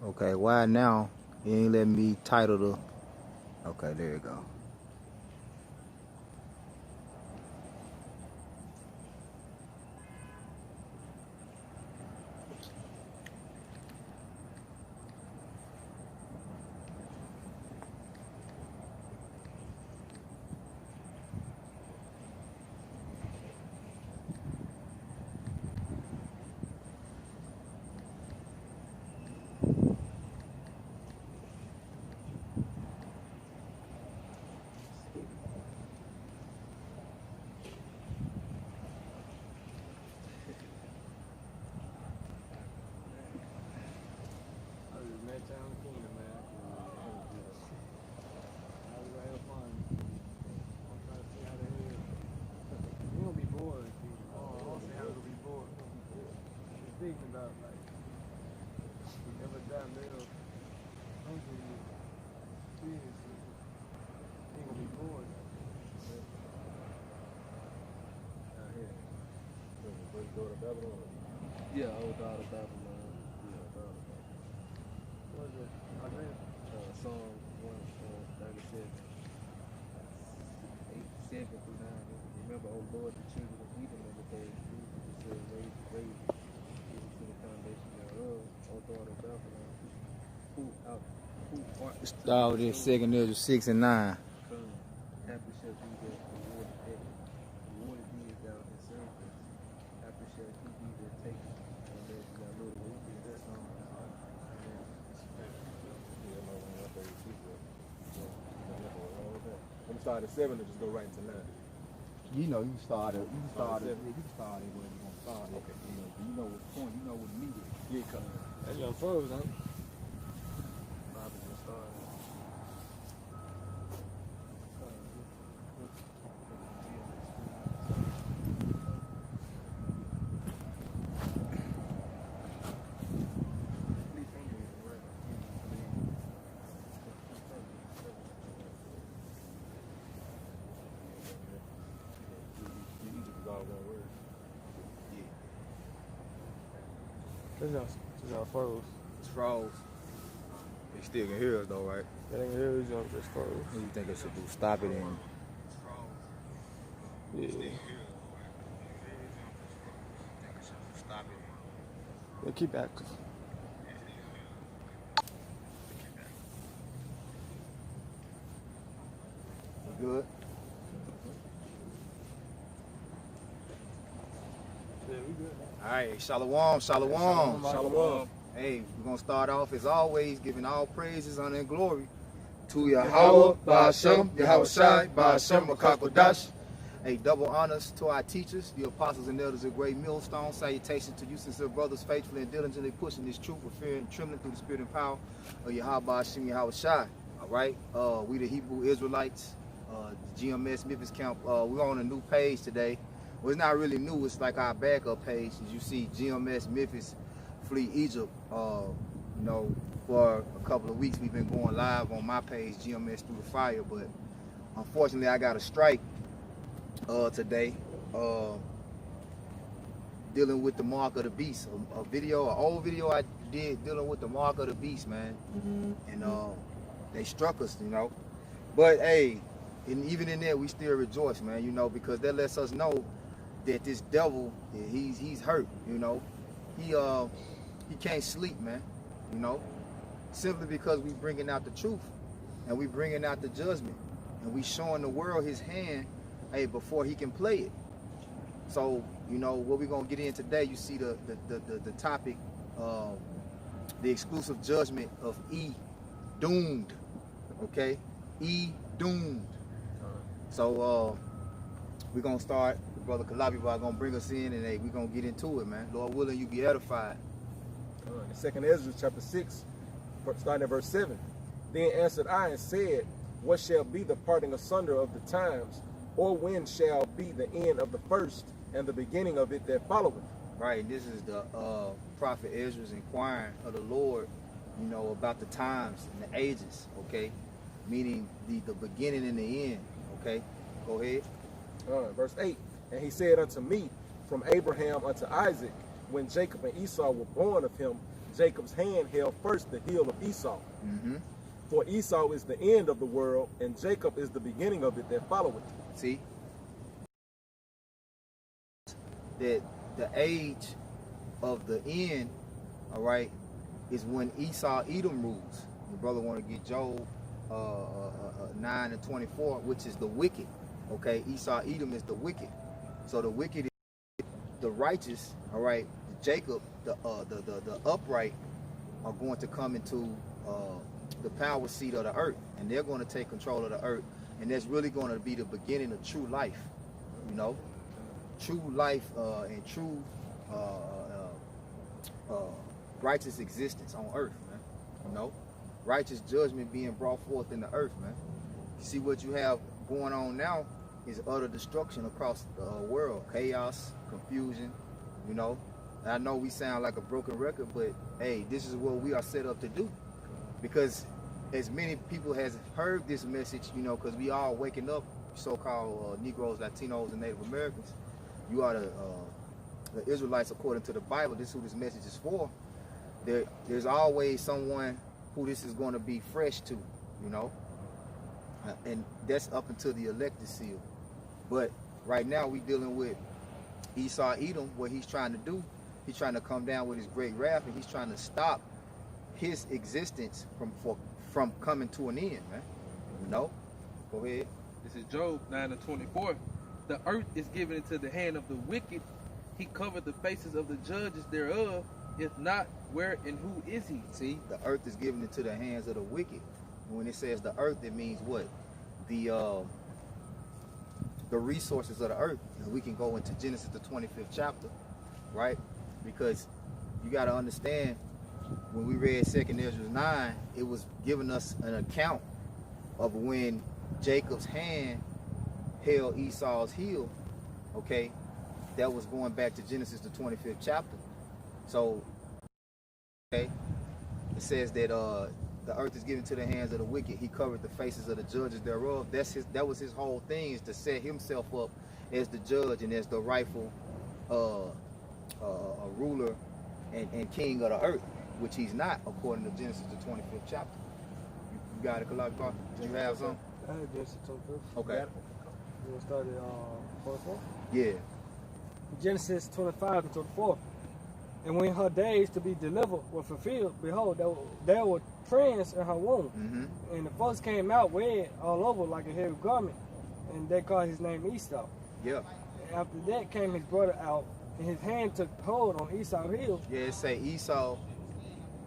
Okay, why now? You ain't letting me title the. Okay, there you go. Yeah, old daughter Babylon. Yeah, daughter Babylon. What is it? Psalm 137, 8, 7 through 9. Remember, O Lord, the children of Edom in the day of Judah, who said, raise, give it to the foundation thereof, O daughter of Babylon, who art the son Start of with this Zion, second Ezra 6 and 9. come, happy shall be the rewarded be as thou hast served us, happy shall he be that taketh, and that thy Lord will be that song. Let me start at 7 and just go right into 9. You know, you started where Okay. you're gonna start. Okay. You know what point, you know what the meat is. Yeah, come. That's your first, huh? Bible just started. Egypt is all one word. This y'all froze. It's froze. They still can hear us though, right? That ain't here, this y'all just froze. What do you think I should do? Stop it and Yeah. Yeah, keep active. good. Yeah, we good. All right, shalom, shalom. Shalom. Hey, we're gonna start off as always, giving all praises, honor, and glory to Yahweh, Ba'ashem, Yahweh Shai, Ba'ashem, Makakodash. Hey, double honors to our teachers, the apostles and elders of Great Millstone. Salutations to you, sincere brothers, faithfully and diligently pushing this truth with fear and trembling through the spirit and power of Yahweh, Ba'ashem, Yahweh Shai. All right, we the Hebrew Israelites, GMS Memphis Camp. We're on a new page today. Well, it's not really new. It's like our backup page. As you see, GMS Memphis Flee Egypt. You know, for a couple of weeks we've been going live on my page, GMS Through the Fire. But unfortunately, I got a strike today, dealing with the mark of the beast. An old video I did dealing with the mark of the beast, man. And they struck us, you know. But hey, and even in there, we still rejoice, man. You know, because that lets us know that this devil, he's hurt. You know, he can't sleep, man. You know, simply because we bringing out the truth and we bringing out the judgment and we showing the world his hand, hey, before he can play it. So, you know, what we're gonna get in today, you see the topic, the exclusive judgment of E doomed. Okay, E doomed. So we're gonna start. Brother Kalabi gonna bring us in, and hey, we're gonna get into it, man. Lord willing, you be edified. In 2 Ezra chapter 6, starting at verse 7. Then answered I and said, what shall be the parting asunder of the times, or when shall be the end of the first and the beginning of it that followeth? Right, this is the prophet Ezra's inquiring of the Lord, you know, about the times and the ages, okay? Meaning the beginning and the end, okay? Go ahead. Verse 8. And he said unto me, from Abraham unto Isaac, when Jacob and Esau were born of him, Jacob's hand held first the heel of Esau. Mm-hmm. For Esau is the end of the world, and Jacob is the beginning of it that followeth. See? That the age of the end, all right, is when Esau Edom rules. Your brother want to get Job 9 and 24, which is the wicked. Okay, Esau Edom is the wicked. So the wicked is the righteous, all right. Jacob, the upright, are going to come into the power seat of the earth, and they're going to take control of the earth, and that's really going to be the beginning of true life. You know, true life and true righteous existence on earth, man. You know, righteous judgment being brought forth in the earth, man. You see what you have going on now is utter destruction across the world, chaos, confusion. You know, and I know we sound like a broken record, but hey, this is what we are set up to do. Because as many people has heard this message, you know, because we all waking up, so-called Negroes, Latinos, and Native Americans. You are the Israelites according to the Bible. This is who this message is for. There's always someone who this is going to be fresh to, you know, and that's up until the elected seal. But right now we dealing with Esau Edom. What he's trying to do, he's trying to come down with his great wrath, and he's trying to stop his existence from coming to an end, man. You know? Go ahead. This is Job 9 and 24. The earth is given into the hand of the wicked. He covered the faces of the judges thereof. If not, where and who is he? See, the earth is given into the hands of the wicked. When it says the earth, it means what? The resources of the earth. And we can go into Genesis the 25th chapter, right? Because you got to understand, when we read 2nd Ezra 9, it was giving us an account of when Jacob's hand held Esau's heel. Okay, that was going back to Genesis the 25th chapter. So, okay, it says that the earth is given to the hands of the wicked. He covered the faces of the judges thereof. That was his whole thing, is to set himself up as the judge and as the rightful ruler and king of the earth, which he's not, according to Genesis the 25th chapter. You got it, Kalak? Did you have something? I had Genesis 25th. Okay. You want to start at 44? Yeah. Genesis 25 and 24. And when her days to be delivered were fulfilled, behold, there were trends in her womb. Mm-hmm. And the first came out red all over like a hairy garment. And they called his name Esau. Yeah. And after that came his brother out, and his hand took hold on Esau's heel. Yeah, it say Esau,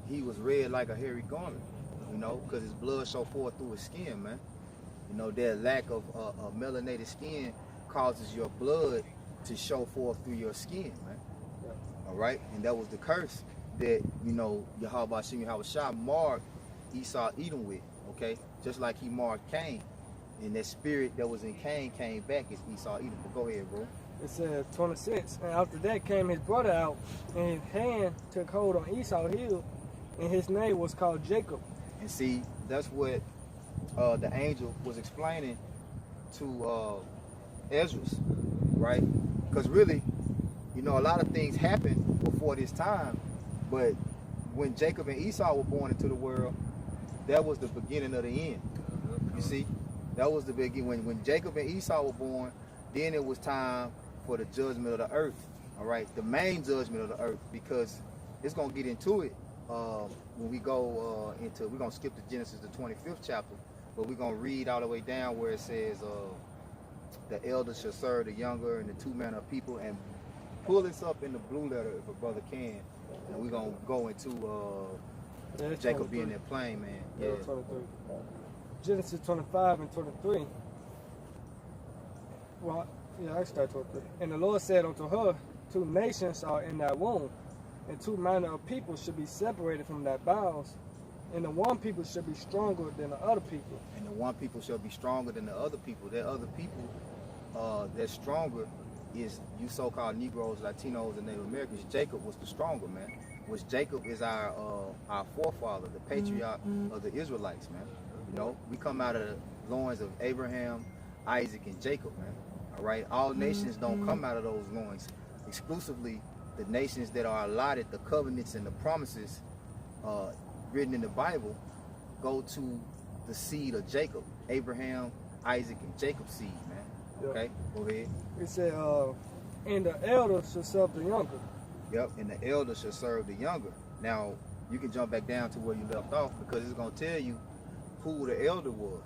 he was red like a hairy garment, you know, because his blood showed forth through his skin, man. You know, that lack of melanated skin causes your blood to show forth through your skin, man. Yeah. All right? And that was the curse that, you know, Yahweh Hashem Yahushua marked Esau Edom with, okay? Just like he marked Cain. And that spirit that was in Cain came back as Esau Edom. But go ahead, bro. It says 26. And after that came his brother out, and his hand took hold on Esau's heel, and his name was called Jacob. And see, that's what the angel was explaining to Esdras, right? Because really, you know, a lot of things happened before this time, but when Jacob and Esau were born into the world, that was the beginning of the end. You see, that was the beginning. When Jacob and Esau were born, then it was time for the judgment of the earth. All right, the main judgment of the earth, because it's gonna get into it when we go into. We're gonna skip to Genesis the 25th chapter, but we're gonna read all the way down where it says, "The elder shall serve the younger, and the two manner of people." And pull this up in the blue letter if a brother can, and we're gonna go into Jacob 23. being that plain man. Yeah, Yeah. 23. Genesis 25 and 23. Well, yeah, I start 23. And the Lord said unto her, 2 nations are in thy womb, and 2 manner of people should be separated from thy bowels, and the one people should be stronger than the other people. And the one people shall be stronger than the other people. That other people that's stronger is you so-called Negroes, Latinos, and Native Americans. Jacob was the stronger, man. Which Jacob is our forefather, the patriarch of the Israelites, man. You know, we come out of the loins of Abraham, Isaac, and Jacob, man. All right, all nations don't come out of those loins. Exclusively, the nations that are allotted the covenants and the promises written in the Bible go to the seed of Jacob, Abraham, Isaac, and Jacob's seed, man. Yeah. Okay, go ahead. It said, and the elder shall serve the younger. Yep, and the elder shall serve the younger. Now, you can jump back down to where you left off because it's going to tell you who the elder was.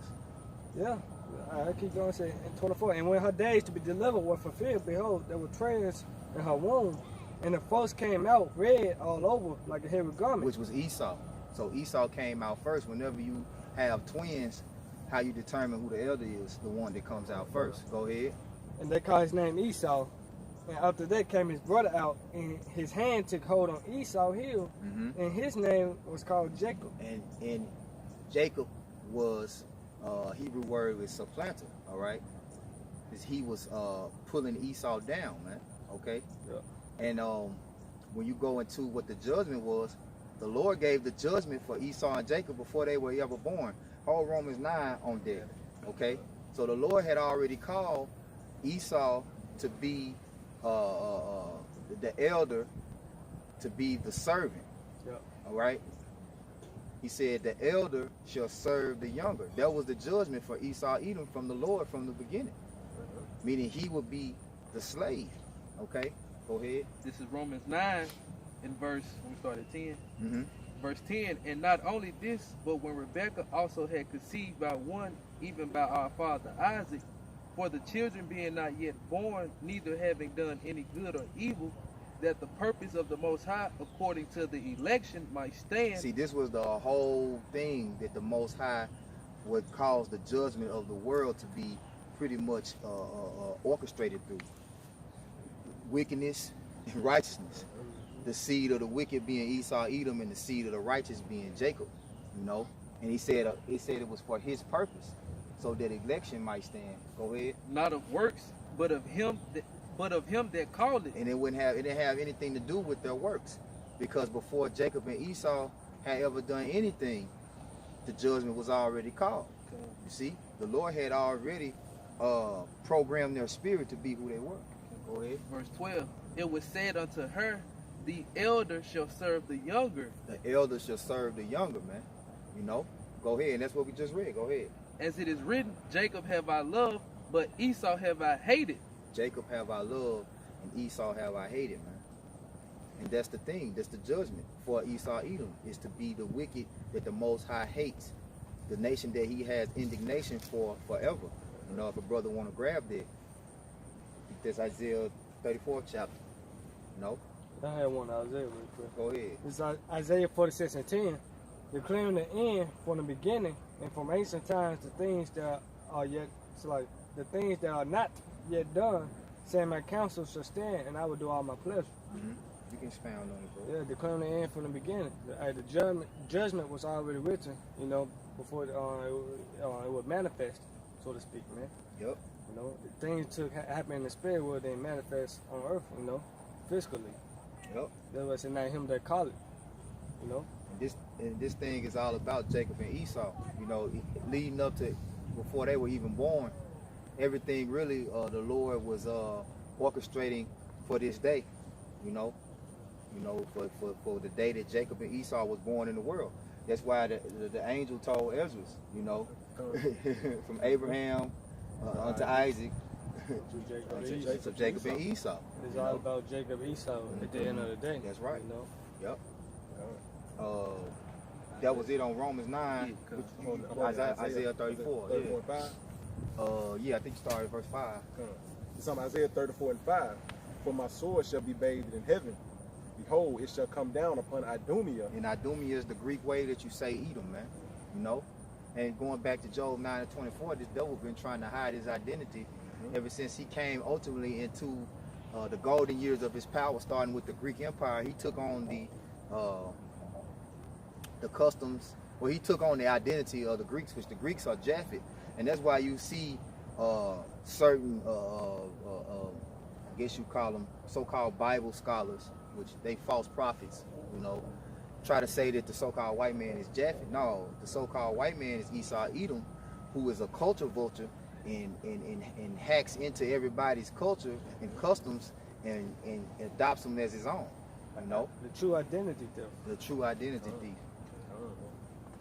Yeah. I keep going to say in 24. And when her days to be delivered were fulfilled, behold, there were trans in her womb, and the first came out red all over like a hairy garment. Which was Esau. So Esau came out first. Whenever you have twins, how you determine who the elder is, the one that comes out first. Go ahead. And they called his name Esau. And after that came his brother out, and his hand took hold on Esau's heel, and his name was called Jacob. And Jacob was Hebrew word is supplanter, all right? Because he was pulling Esau down, man. Okay? Yeah. And when you go into what the judgment was, the Lord gave the judgment for Esau and Jacob before they were ever born. Whole Romans 9 on there. Okay? So the Lord had already called Esau to be the elder, to be the servant. Yeah. All right? He said the elder shall serve the younger. That was the judgment for Esau Edom from the Lord from the beginning. Meaning he would be the slave. Okay? Go ahead. This is Romans 9 in verse, we start at 10. Mm-hmm. Verse 10, and not only this, but when Rebekah also had conceived by one, even by our father Isaac, for the children being not yet born, neither having done any good or evil, that the purpose of the Most High, according to the election, might stand. See, this was the whole thing that the Most High would cause the judgment of the world to be pretty much orchestrated through. Wickedness and righteousness. The seed of the wicked being Esau, Edom, and the seed of the righteous being Jacob. You know, and he said it was for his purpose, so that election might stand. Go ahead. Not of works, but of him that called it. And it didn't have anything to do with their works, because before Jacob and Esau had ever done anything, the judgment was already called. You see, the Lord had already programmed their spirit to be who they were. Go ahead. Verse 12, it was said unto her, the elder shall serve the younger. The elder shall serve the younger, man. You know? Go ahead, and that's what we just read. Go ahead. As it is written, Jacob have I loved, but Esau have I hated. Jacob have I loved, and Esau have I hated, man. And that's the thing. That's the judgment for Esau Edom, is to be the wicked that the Most High hates, the nation that he has indignation for forever. You know, if a brother want to grab that, that's Isaiah 34th chapter. No? I had one Isaiah real quick. Go ahead. It's Isaiah 46:10, declaring the end from the beginning and from ancient times the things that are yet, it's like the things that are not yet done, saying my counsel shall stand and I will do all my pleasure. Mm-hmm. You can expound on it, bro. Yeah, declaring the end from the beginning. The judgment was already written, you know, before it would manifest, so to speak, man. Yep. You know, the things happen in the spirit world, they manifest on earth, you know, physically. Yep. That's why it's not him that call it, you know. And this thing is all about Jacob and Esau. You know, leading up to before they were even born, everything really the Lord was orchestrating for this day. You know, for the day that Jacob and Esau was born in the world. That's why the angel told Ezra, you know, from Abraham unto Isaac, to Jacob and Esau. It's all about Jacob and Esau at the end of the day. That's right. You know? Yep. That was it on Romans 9, Isaiah 34. 34 and 5. Yeah, I think you started verse 5. It's on Isaiah 34 and 5. For my sword shall be bathed in heaven. Behold, it shall come down upon Idumea. And Idumea is the Greek way that you say Edom, man. You know? And going back to Job 9 and 24, this devil been trying to hide his identity ever since he came ultimately into the golden years of his power, starting with the Greek Empire. He took on the customs, well, he took on the identity of the Greeks, which the Greeks are Japhet. And that's why you see certain, I guess you call them so-called Bible scholars, which they false prophets, you know, try to say that the so-called white man is Japhet. No, the so-called white man is Esau Edom, who is a culture vulture and hacks into everybody's culture and customs and adopts them as his own. You know, The true identity theft. the true identity thief.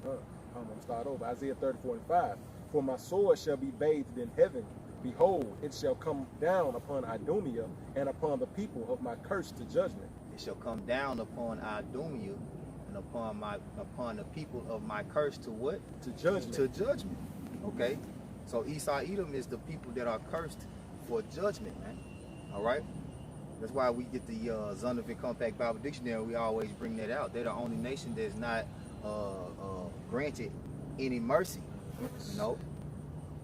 I'm gonna start over. Isaiah 34:5. For my sword shall be bathed in heaven. Behold, it shall come down upon Idumea and upon the people of my curse to judgment. It shall come down upon Idumea and upon the people of my curse to what? To judgment. To judgment. Okay. So Esau Edom is the people that are cursed for judgment, man. All right. That's why we get the Zondervan Compact Bible Dictionary. We always bring that out. They're the only nation that's not granted any mercy. You know.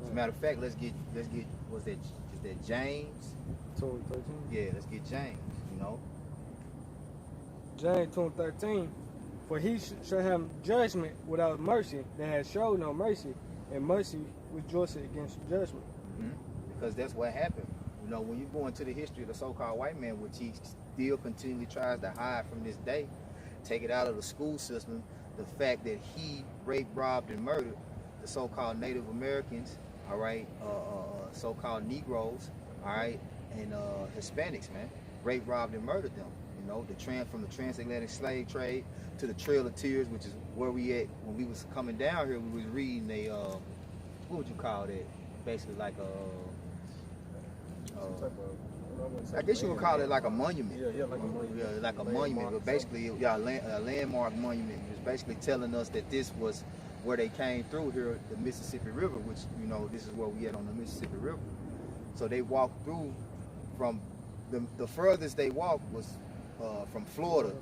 As a matter of fact, let's get is that James? 2:13. Yeah, let's get James. You know. James 2:13. For he shall have judgment without mercy, that has showed no mercy, and mercy rejoiceth against judgment. Because that's what happened. You know, when you go into the history of the so-called white man, which he still continually tries to hide from this day, take it out of the school system, the fact that he raped, robbed, and murdered the so-called Native Americans, all right, so-called Negroes, all right, and Hispanics, man, raped, robbed, and murdered them. You know, from the transatlantic slave trade to the Trail of Tears, which is where we at when we was coming down here. We was reading a what would you call that? Basically like I guess you would call it like a monument. Yeah, like a monument. Yeah, like a monument, but basically, a landmark monument. It was basically telling us that this was where they came through here, the Mississippi River, which, you know, this is where we at on the Mississippi River. So they walked through from the furthest they walked was from Florida.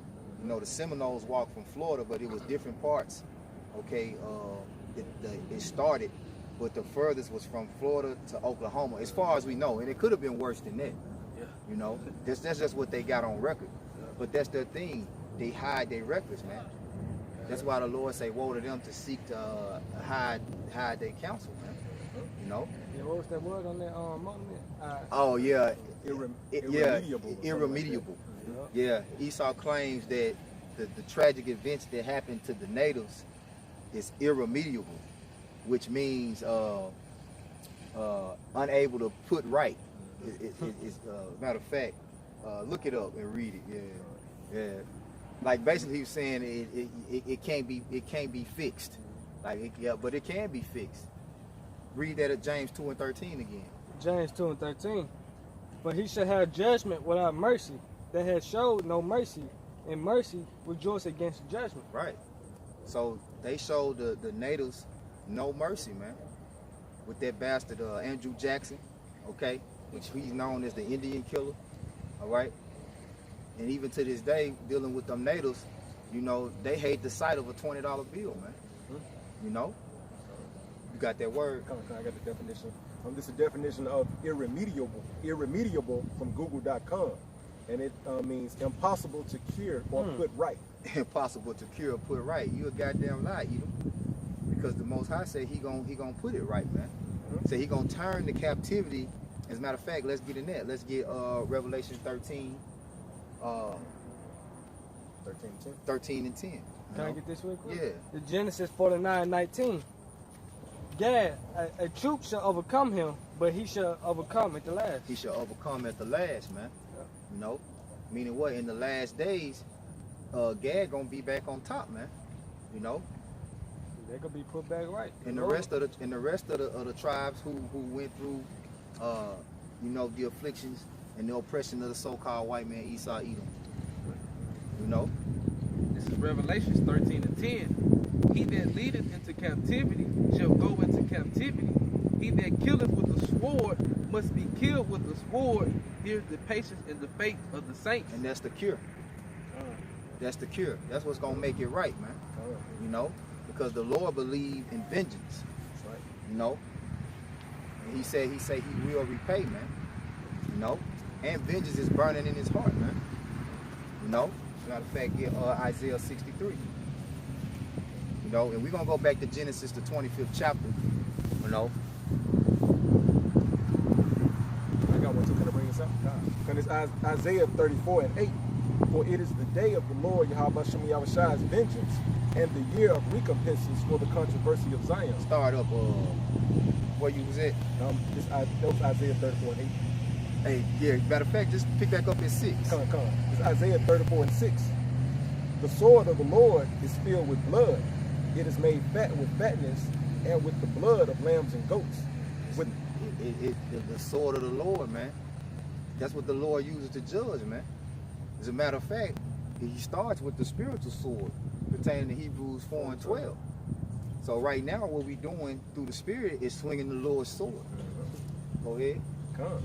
You know, the Seminoles walked from Florida, but it was different parts. Okay, it started, but the furthest was from Florida to Oklahoma, as far as we know, and it could have been worse than that. Yeah. You know, that's just what they got on record. But that's their thing. They hide their records, man. That's why the Lord say, woe to them to seek to hide their counsel, man. You know? Yeah, what was that word on that monument? Oh yeah, Irremediable. Irremediable. Yeah, Esau claims that the tragic events that happened to the natives is irremediable, which means unable to put right. It's matter of fact, look it up and read it. Yeah. Like basically, he was saying it can't be fixed. Like but it can be fixed. Read that at James 2:13 again. James 2:13. But he shall have judgment without mercy, that has showed no mercy, and mercy rejoice against judgment. Right. So they showed the natives no mercy, man. With that bastard Andrew Jackson, okay, which he's known as the Indian killer, all right. And even to this day, dealing with them natives, you know, they hate the sight of a $20 bill, man. You know, you got that word? I got the definition. This is the definition of irremediable from Google.com, and it means impossible to cure or put right. Impossible to cure or put right. You a goddamn lie, you know? Because the Most High said he gonna put it right, man. So he gonna turn the captivity. As a matter of fact, let's get in that. Let's get Revelation 13. 13 and 10. Can I get this real quick? Yeah. The Genesis 49:19. Gad, a troop shall overcome him, but he shall overcome at the last. He shall overcome at the last, man. Yeah. You know, meaning what? In the last days, Gad gonna be back on top, man. You know. They could be put back right. And the rest of the tribes who went through, you know, the afflictions and the oppression of the so-called white man Esau Edom. You know. This is Revelations 13:10. He that leadeth into captivity shall go into captivity. He that killeth with the sword must be killed with the sword. Here's the patience and the faith of the saints. And that's the cure. That's the cure. That's what's gonna make it right, man. You know, because the Lord believed in vengeance. That's right. You know, and he said he will repay, man. You know, and vengeance is burning in his heart, man. You know, matter of fact, get Isaiah 63. You know, and we're gonna go back to Genesis, the 25th chapter. You know. I got one too. Can I bring this up? Because it's Isaiah 34:8. For it is the day of the Lord Yahweh Shem Yahushai's vengeance, and the year of recompenses for the controversy of Zion. Start up where you was at. That was Isaiah 34:8. Hey, yeah, matter of fact, just pick back up at 6. Come. It's Isaiah 34:6. The sword of the Lord is filled with blood. It is made fat with fatness and with the blood of lambs and goats. With The sword of the Lord, man. That's what the Lord uses to judge, man. As a matter of fact, he starts with the spiritual sword pertaining to Hebrews 4 and 12. So right now, what we're doing through the Spirit is swinging the Lord's sword. Go ahead. Come.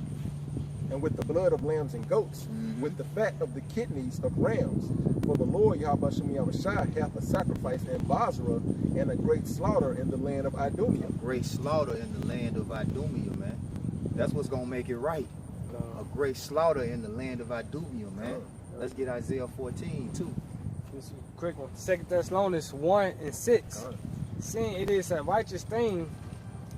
And with the blood of lambs and goats, with the fat of the kidneys of rams. For the Lord Yahweh Shem Yahushua hath a sacrifice in Basra and a great slaughter in the land of Idumea. Great slaughter in the land of Idumea, man. That's what's gonna make it right. A great slaughter in the land of Idumea, man. Let's get Isaiah 14 too. This is a quick one. 2 Thessalonians 1 and 6. Seeing it is a righteous thing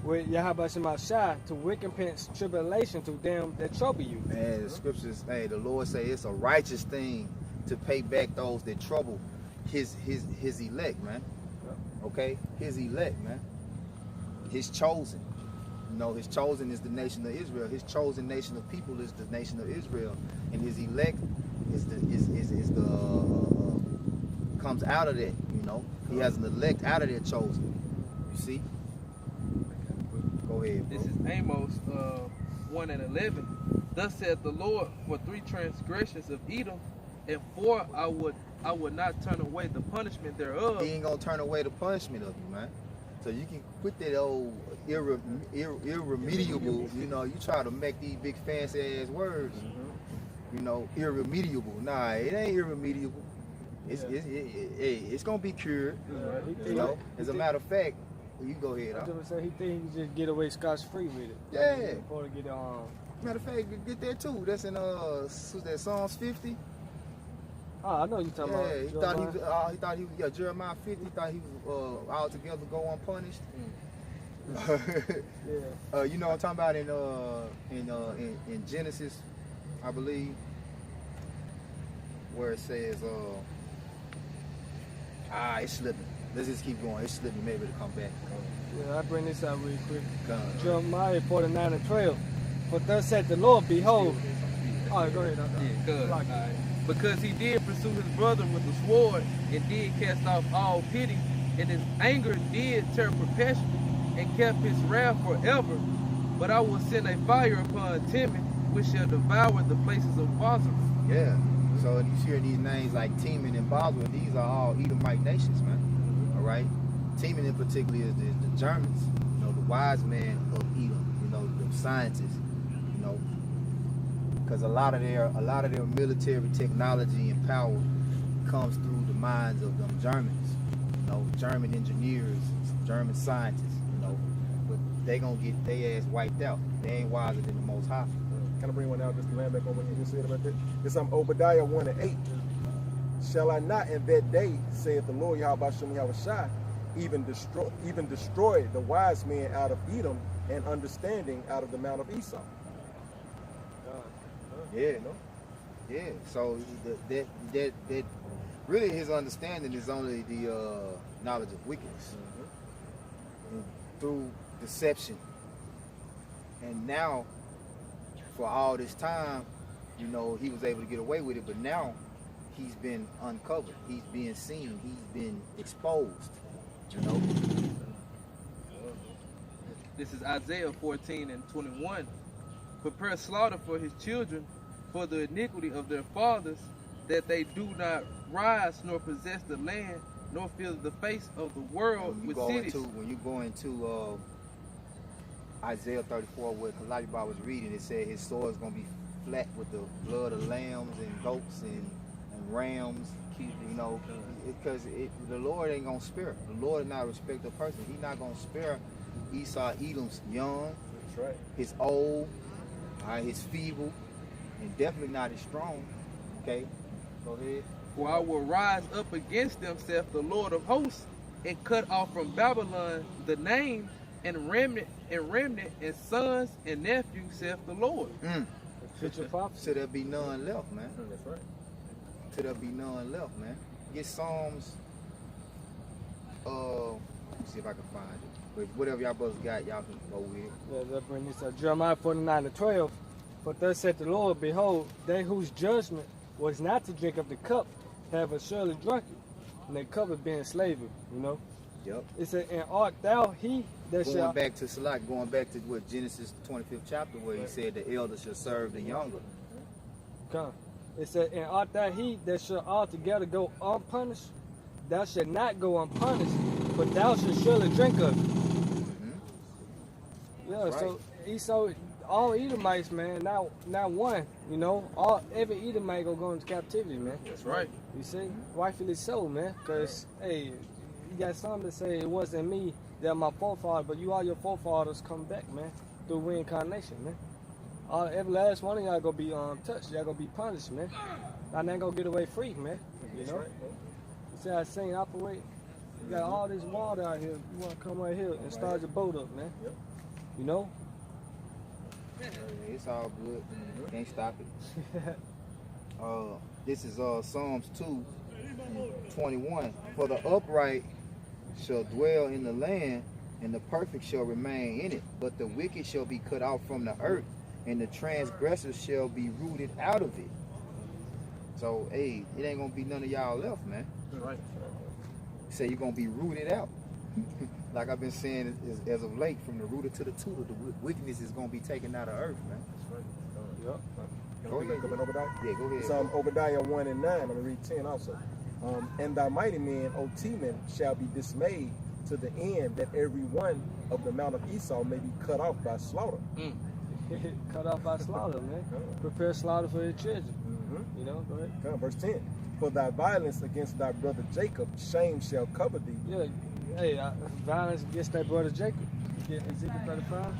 with Yahweh Shem Yahushua to recompense tribulation to them that trouble you. Man, the scriptures, hey, the Lord say it's a righteous thing to pay back those that trouble his elect, man. Okay? His elect, man. His chosen. You know, his chosen is the nation of Israel. His chosen nation of people is the nation of Israel. And his elect is the comes out of that, you know. He has an elect out of their chosen. You see? Go ahead, bro. This is Amos 1 and 11. Thus saith the Lord, for 3 transgressions of Edom, and 4 I would not turn away the punishment thereof. He ain't gonna turn away the punishment of you, man. So you can quit that old irremediable, you know, you try to make these big fancy ass words, you know, irremediable. Nah, it ain't irremediable. It's gonna be cured, you know. As a matter of fact, you go ahead. I was gonna say he think he can just get away scotch-free with it. Yeah. Before to get Matter of fact, get that too. That's in that Psalms 50. Oh, I know you talking about. He thought he was Jeremiah 50. He thought he was altogether go unpunished. Yeah. You know what I'm talking about in Genesis, I believe, where it says it's slipping. Let's just keep going. It's slipping. Maybe it'll come back. Yeah, I bring this out real quick. Come. Jeremiah 49 and 12. For thus said the Lord, behold. All right, go ahead. Yeah, good. Because he did pursue his brother with the sword, and did cast off all pity, and his anger did tear perpetually, and kept his wrath forever. But I will send a fire upon Timon, which shall devour the places of Basra. Yeah. So you hear these names like Timon and Basra, these are all Edomite nations, man. All right. Timon in particular is the Germans, you know, the wise man of Edom, you know, the scientists, you know, because a lot of their military technology and power comes through the minds of them Germans, you know, German engineers, German scientists, you know, but they gonna get their ass wiped out. They ain't wiser than the Most High. Can I bring one out just to land back on what you just said about that? It's Obadiah 1 and 8. Shall I not in that day, saith the Lord Yahweh Shem Yahushua, even destroy the wise men out of Edom and understanding out of the mount of Esau? Yeah, yeah. So that really his understanding is only the knowledge of wickedness through deception. And now, for all this time, you know, he was able to get away with it, but now he's been uncovered. He's being seen. He's been exposed. You know. This is Isaiah 14 and 21. Prepare slaughter for his children, for the iniquity of their fathers, that they do not rise nor possess the land, nor fill the face of the world with cities. When you go into Isaiah 34, where Kalalibar was reading, it said his sword is going to be flat with the blood of lambs and goats and rams, you know, because the Lord ain't going to spare. The Lord is not a respecter of person. He's not going to spare Esau, Edom's young, That's right. his old, his feeble, and definitely not his strong. Okay, go ahead. For I will rise up against them, saith the Lord of hosts, and cut off from Babylon the name and remnant and sons and nephews, saith the Lord. Till there be none left, man. That's right. Till there be none left, man. Get Psalms. Let me see if I can find it. But whatever y'all brothers got, y'all can go with it. Yeah, that bring this up. Jeremiah 49 and 12. For thus said the Lord, behold, they whose judgment was not to drink of the cup have surely drunk it, and their cup is being slavery, you know. Yep. It said, and art thou he that Going shall... back to Salak, going back to what Genesis 25th chapter where he said the elder shall serve the younger. Come. It said, and art thou he that shall altogether go unpunished? Thou shalt not go unpunished, but thou shalt surely drink of it. Yeah, That's so Esau, all Edomites, man, not one, you know, every Edomite gonna go into captivity, man. That's right. You see, rightfully so, man, because, hey, you got some that say it wasn't me, they're my forefathers, but you all your forefathers come back, man, through reincarnation, man. Every last one of y'all gonna be touched, y'all gonna be punished, man. Y'all ain't gonna get away free, man, you know. You see how Saint operate? You got all this water out here, you wanna come right here and start your boat up, man. Yep. You know? It's all good. Can't stop it. This is Psalms 2:21. For the upright shall dwell in the land, and the perfect shall remain in it. But the wicked shall be cut off from the earth, and the transgressors shall be rooted out of it. So, hey, it ain't gonna be none of y'all left, man. Right. Say you're gonna be rooted out. Like I've been saying as of late, from the rooter to the tutor, the wickedness is gonna be taken out of earth, man. That's right. Yep. Go ahead. Obadiah? Yeah, go ahead. It's Obadiah 1 and 9. I'm going to read 10 also. And thy mighty men, O Teman, shall be dismayed to the end that every one of the mount of Esau may be cut off by slaughter. Cut off by slaughter, man. Prepare slaughter for your children. You know, go ahead. Verse 10. For thy violence against thy brother Jacob, shame shall cover thee. Yeah, hey, violence against that brother Jacob. Yeah, Ezekiel 35.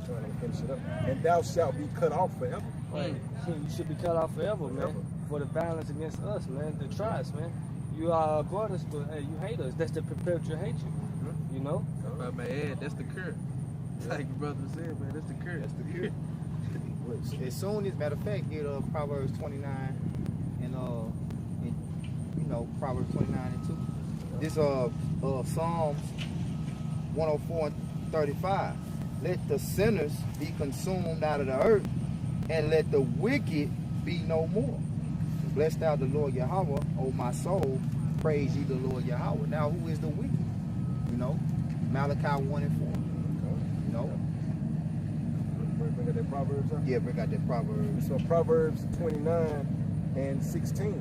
Trying to finish it up. And thou shalt be cut off forever. Right. You should be cut off forever, man. For the violence against us, man. The tribes, man. You are our brothers, but hey, you hate us. That's the perpetual hatred. You know? If I may add, that's the curse. Like your brother said, man, that's the curse. That's the curse. As soon as, matter of fact, get Proverbs 29 and you know, Proverbs 29 and 2. This Psalms 104 and 35. Let the sinners be consumed out of the earth, and let the wicked be no more. Blessed thou the Lord Yahweh, O my soul, praise ye the Lord Yahweh. Now who is the wicked? You know, Malachi 1 and 4. You know? Bring out that Proverbs, huh? Yeah, bring out that Proverbs. So Proverbs 29 and 16.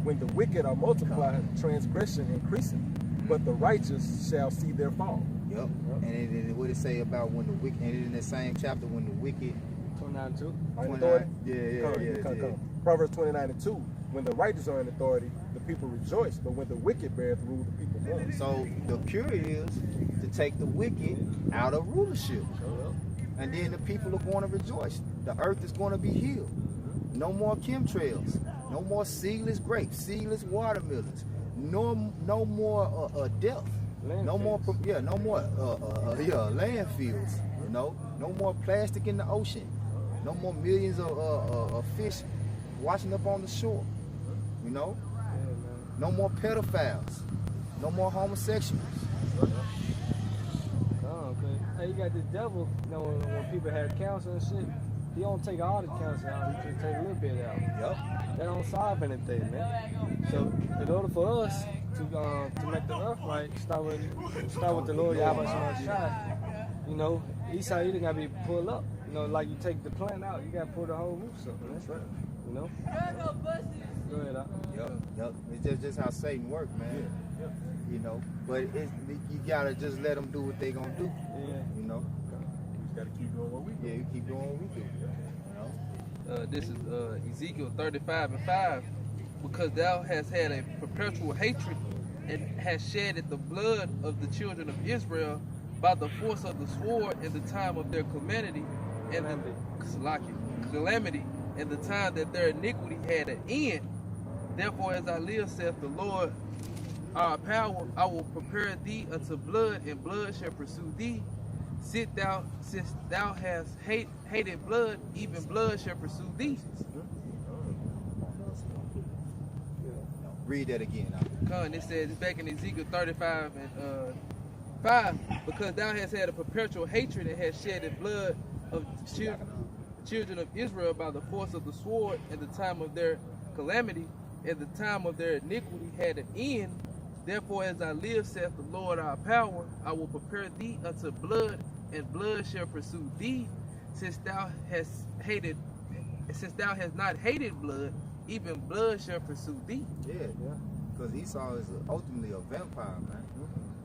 When the wicked are multiplied, transgression increaseth, but the righteous shall see their fall. Yep. And what it say about when the wicked, and in the same chapter, when the wicked 29 too. In authority? Yeah. Come. Proverbs 29 and 2. When the righteous are in authority, the people rejoice, but when the wicked beareth rule, the people mourn. So the cure is to take the wicked out of rulership. And then the people are going to rejoice. The earth is going to be healed. No more chemtrails. No more seedless grapes, seedless watermelons. No more death. No more landfills. You know, no more plastic in the ocean. No more millions of fish washing up on the shore. You know, no more pedophiles. No more homosexuals. Oh, okay. Hey, you got the devil. You know, when people have cancer and shit, he don't take all the cancer out. He just take a little bit out. Yep. That don't solve anything, man. So in order for us to make the earth right, start with the Lord Yahweh Shai. You know, Esau, you gotta be pulled up. You know, like you take the plant out, you gotta pull the whole roof up. That's right. You know. Go ahead, Yep. It's just how Satan works, man. Yeah. You know, but you gotta just let them do what they gonna do. Yeah. You know. We just gotta keep doing what we do. Yeah, you keep doing what we do. You know. This is Ezekiel 35 and 5. Because thou hast had a perpetual hatred and hast shedded the blood of the children of Israel by the force of the sword in the time of their calamity and the time that their iniquity had an end. Therefore, as I live, saith the Lord, our power, I will prepare thee unto blood, and blood shall pursue thee. Since thou hast hated blood, even blood shall pursue thee. Read that again. It says back in Ezekiel 35 and 5, because thou hast had a perpetual hatred and hast shed the blood of children of Israel by the force of the sword, and the time of their calamity, and the time of their iniquity had an end. Therefore, as I live, saith the Lord our power, I will prepare thee unto blood, and blood shall pursue thee, since thou hast not hated blood, even blood shall pursue thee. Yeah, because Esau is ultimately a vampire, man.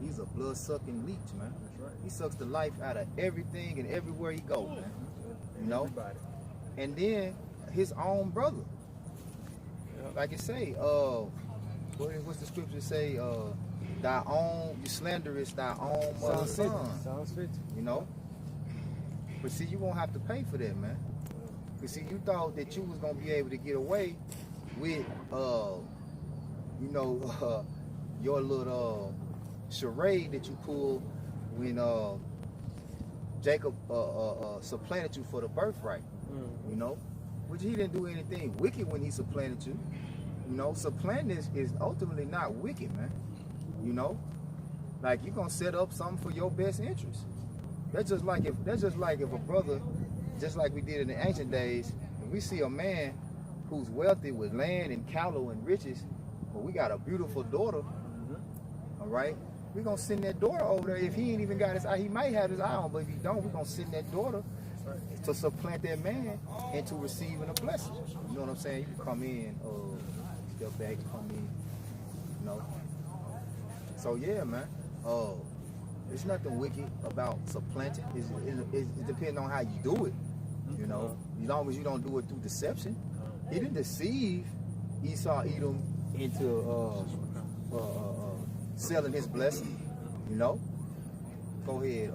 He's a blood-sucking leech, man. That's right. He sucks the life out of everything and everywhere he goes, man. You know? Everybody. And then his own brother. Like it say, what's the scripture say? Thy own, you slanderest thy own mother's son. Sounds 50. You know? But see, you won't have to pay for that, man. Because see, you thought that you was going to be able to get away with, your little charade that you pulled when Jacob supplanted you for the birthright. You know? Which he didn't do anything wicked when he supplanted you. You know, supplanting is ultimately not wicked, man. You know? Like, you're going to set up something for your best interest. That's just like if a brother, just like we did in the ancient days, if we see a man who's wealthy with land and cattle and riches, but we got a beautiful daughter, all right, we're going to send that daughter over there. If he ain't even got his eye, he might have his eye on, but if he don't, we're going to send that daughter to supplant that man into receiving a blessing. You know what I'm saying? You can come in, step back, come in, you know. So yeah, man. There's nothing wicked about supplanting. It depends on how you do it. You know, as long as you don't do it through deception. He didn't deceive Esau Edom into selling his blessing. You know. Go ahead.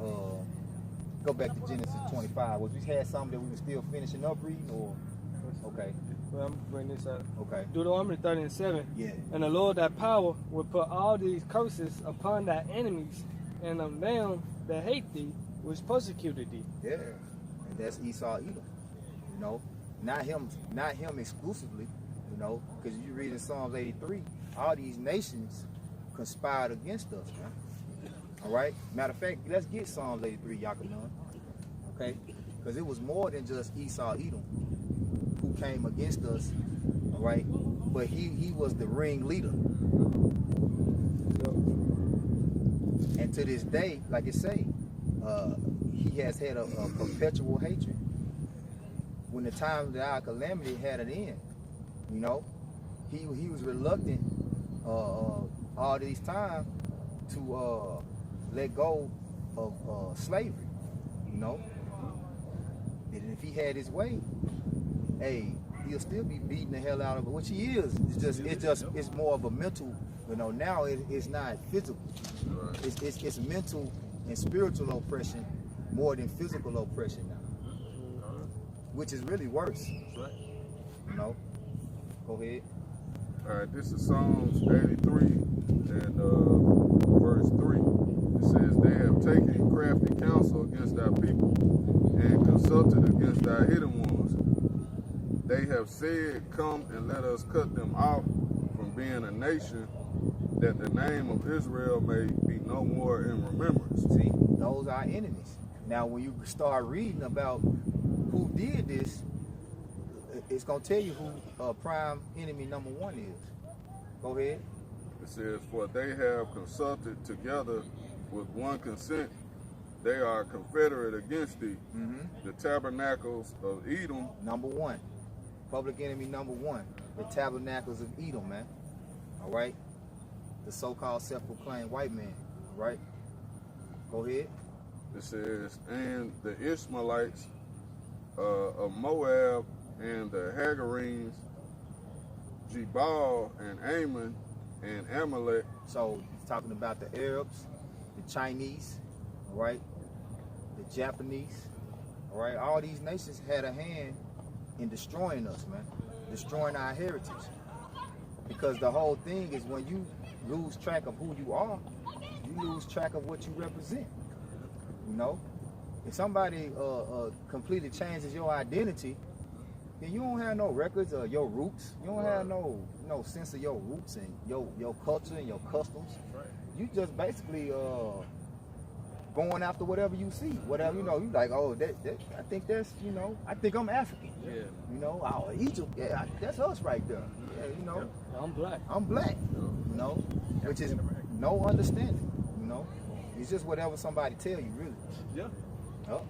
Go back to Genesis 25. Was we had something that we were still finishing up reading, or okay? Well, I'm gonna bring this up. Okay. Deuteronomy 30:7. Yeah. And the Lord thy power will put all these curses upon thy enemies, and on them that hate thee, which persecuted thee. Yeah, and that's Esau Edom. You know, not him exclusively. You know, because you read in Psalms 83, all these nations conspired against us, man. All right. Matter of fact, let's get Psalms 83, Yakanan. Okay, because it was more than just Esau Edom who came against us. All right, but he was the ringleader. And to this day, like it say, he has had a perpetual hatred. When the time of our calamity had an end, you know, he was reluctant all this time to let go of slavery, you know. And if he had his way, hey, he'll still be beating the hell out of it, which he is. It's more of a mental, you know. Now it's not physical. It's mental and spiritual oppression more than physical oppression now, which is really worse. You know. Go ahead. All right, this is Psalms 83 and verse 3. It says, "They have taken crafty counsel against thy people and consulted against thy hidden ones. They have said, come and let us cut them off from being a nation, that the name of Israel may be no more in remembrance." See, those are our enemies. Now, when you start reading about who did this, it's going to tell you who prime enemy number one is. Go ahead. It says, "For they have consulted together with one consent. They are confederate against thee. The tabernacles of Edom." Number one. Public enemy number one. The tabernacles of Edom, man. All right? The so-called self-proclaimed white man. All right? Go ahead. It says, "And the Ishmaelites of Moab, and the Hagarenes, Jebal and Ammon and Amalek." So, he's talking about the Arabs, the Chinese, all right? The Japanese, all right? All these nations had a hand in destroying us, man. Destroying our heritage. Because the whole thing is when you lose track of who you are, you lose track of what you represent. You know? If somebody completely changes your identity, then you don't have no records of your roots. You don't have no sense of your roots and your culture and your customs. You just basically going after whatever you see, whatever, you know, you like, oh, that I think that's, you know, I think I'm African. Yeah. You know, oh, Egypt, yeah, that's us right there. Yeah, you know, I'm black. I'm black, you know, which is no understanding, you know. It's just whatever somebody tell you, really. Yeah. Oh.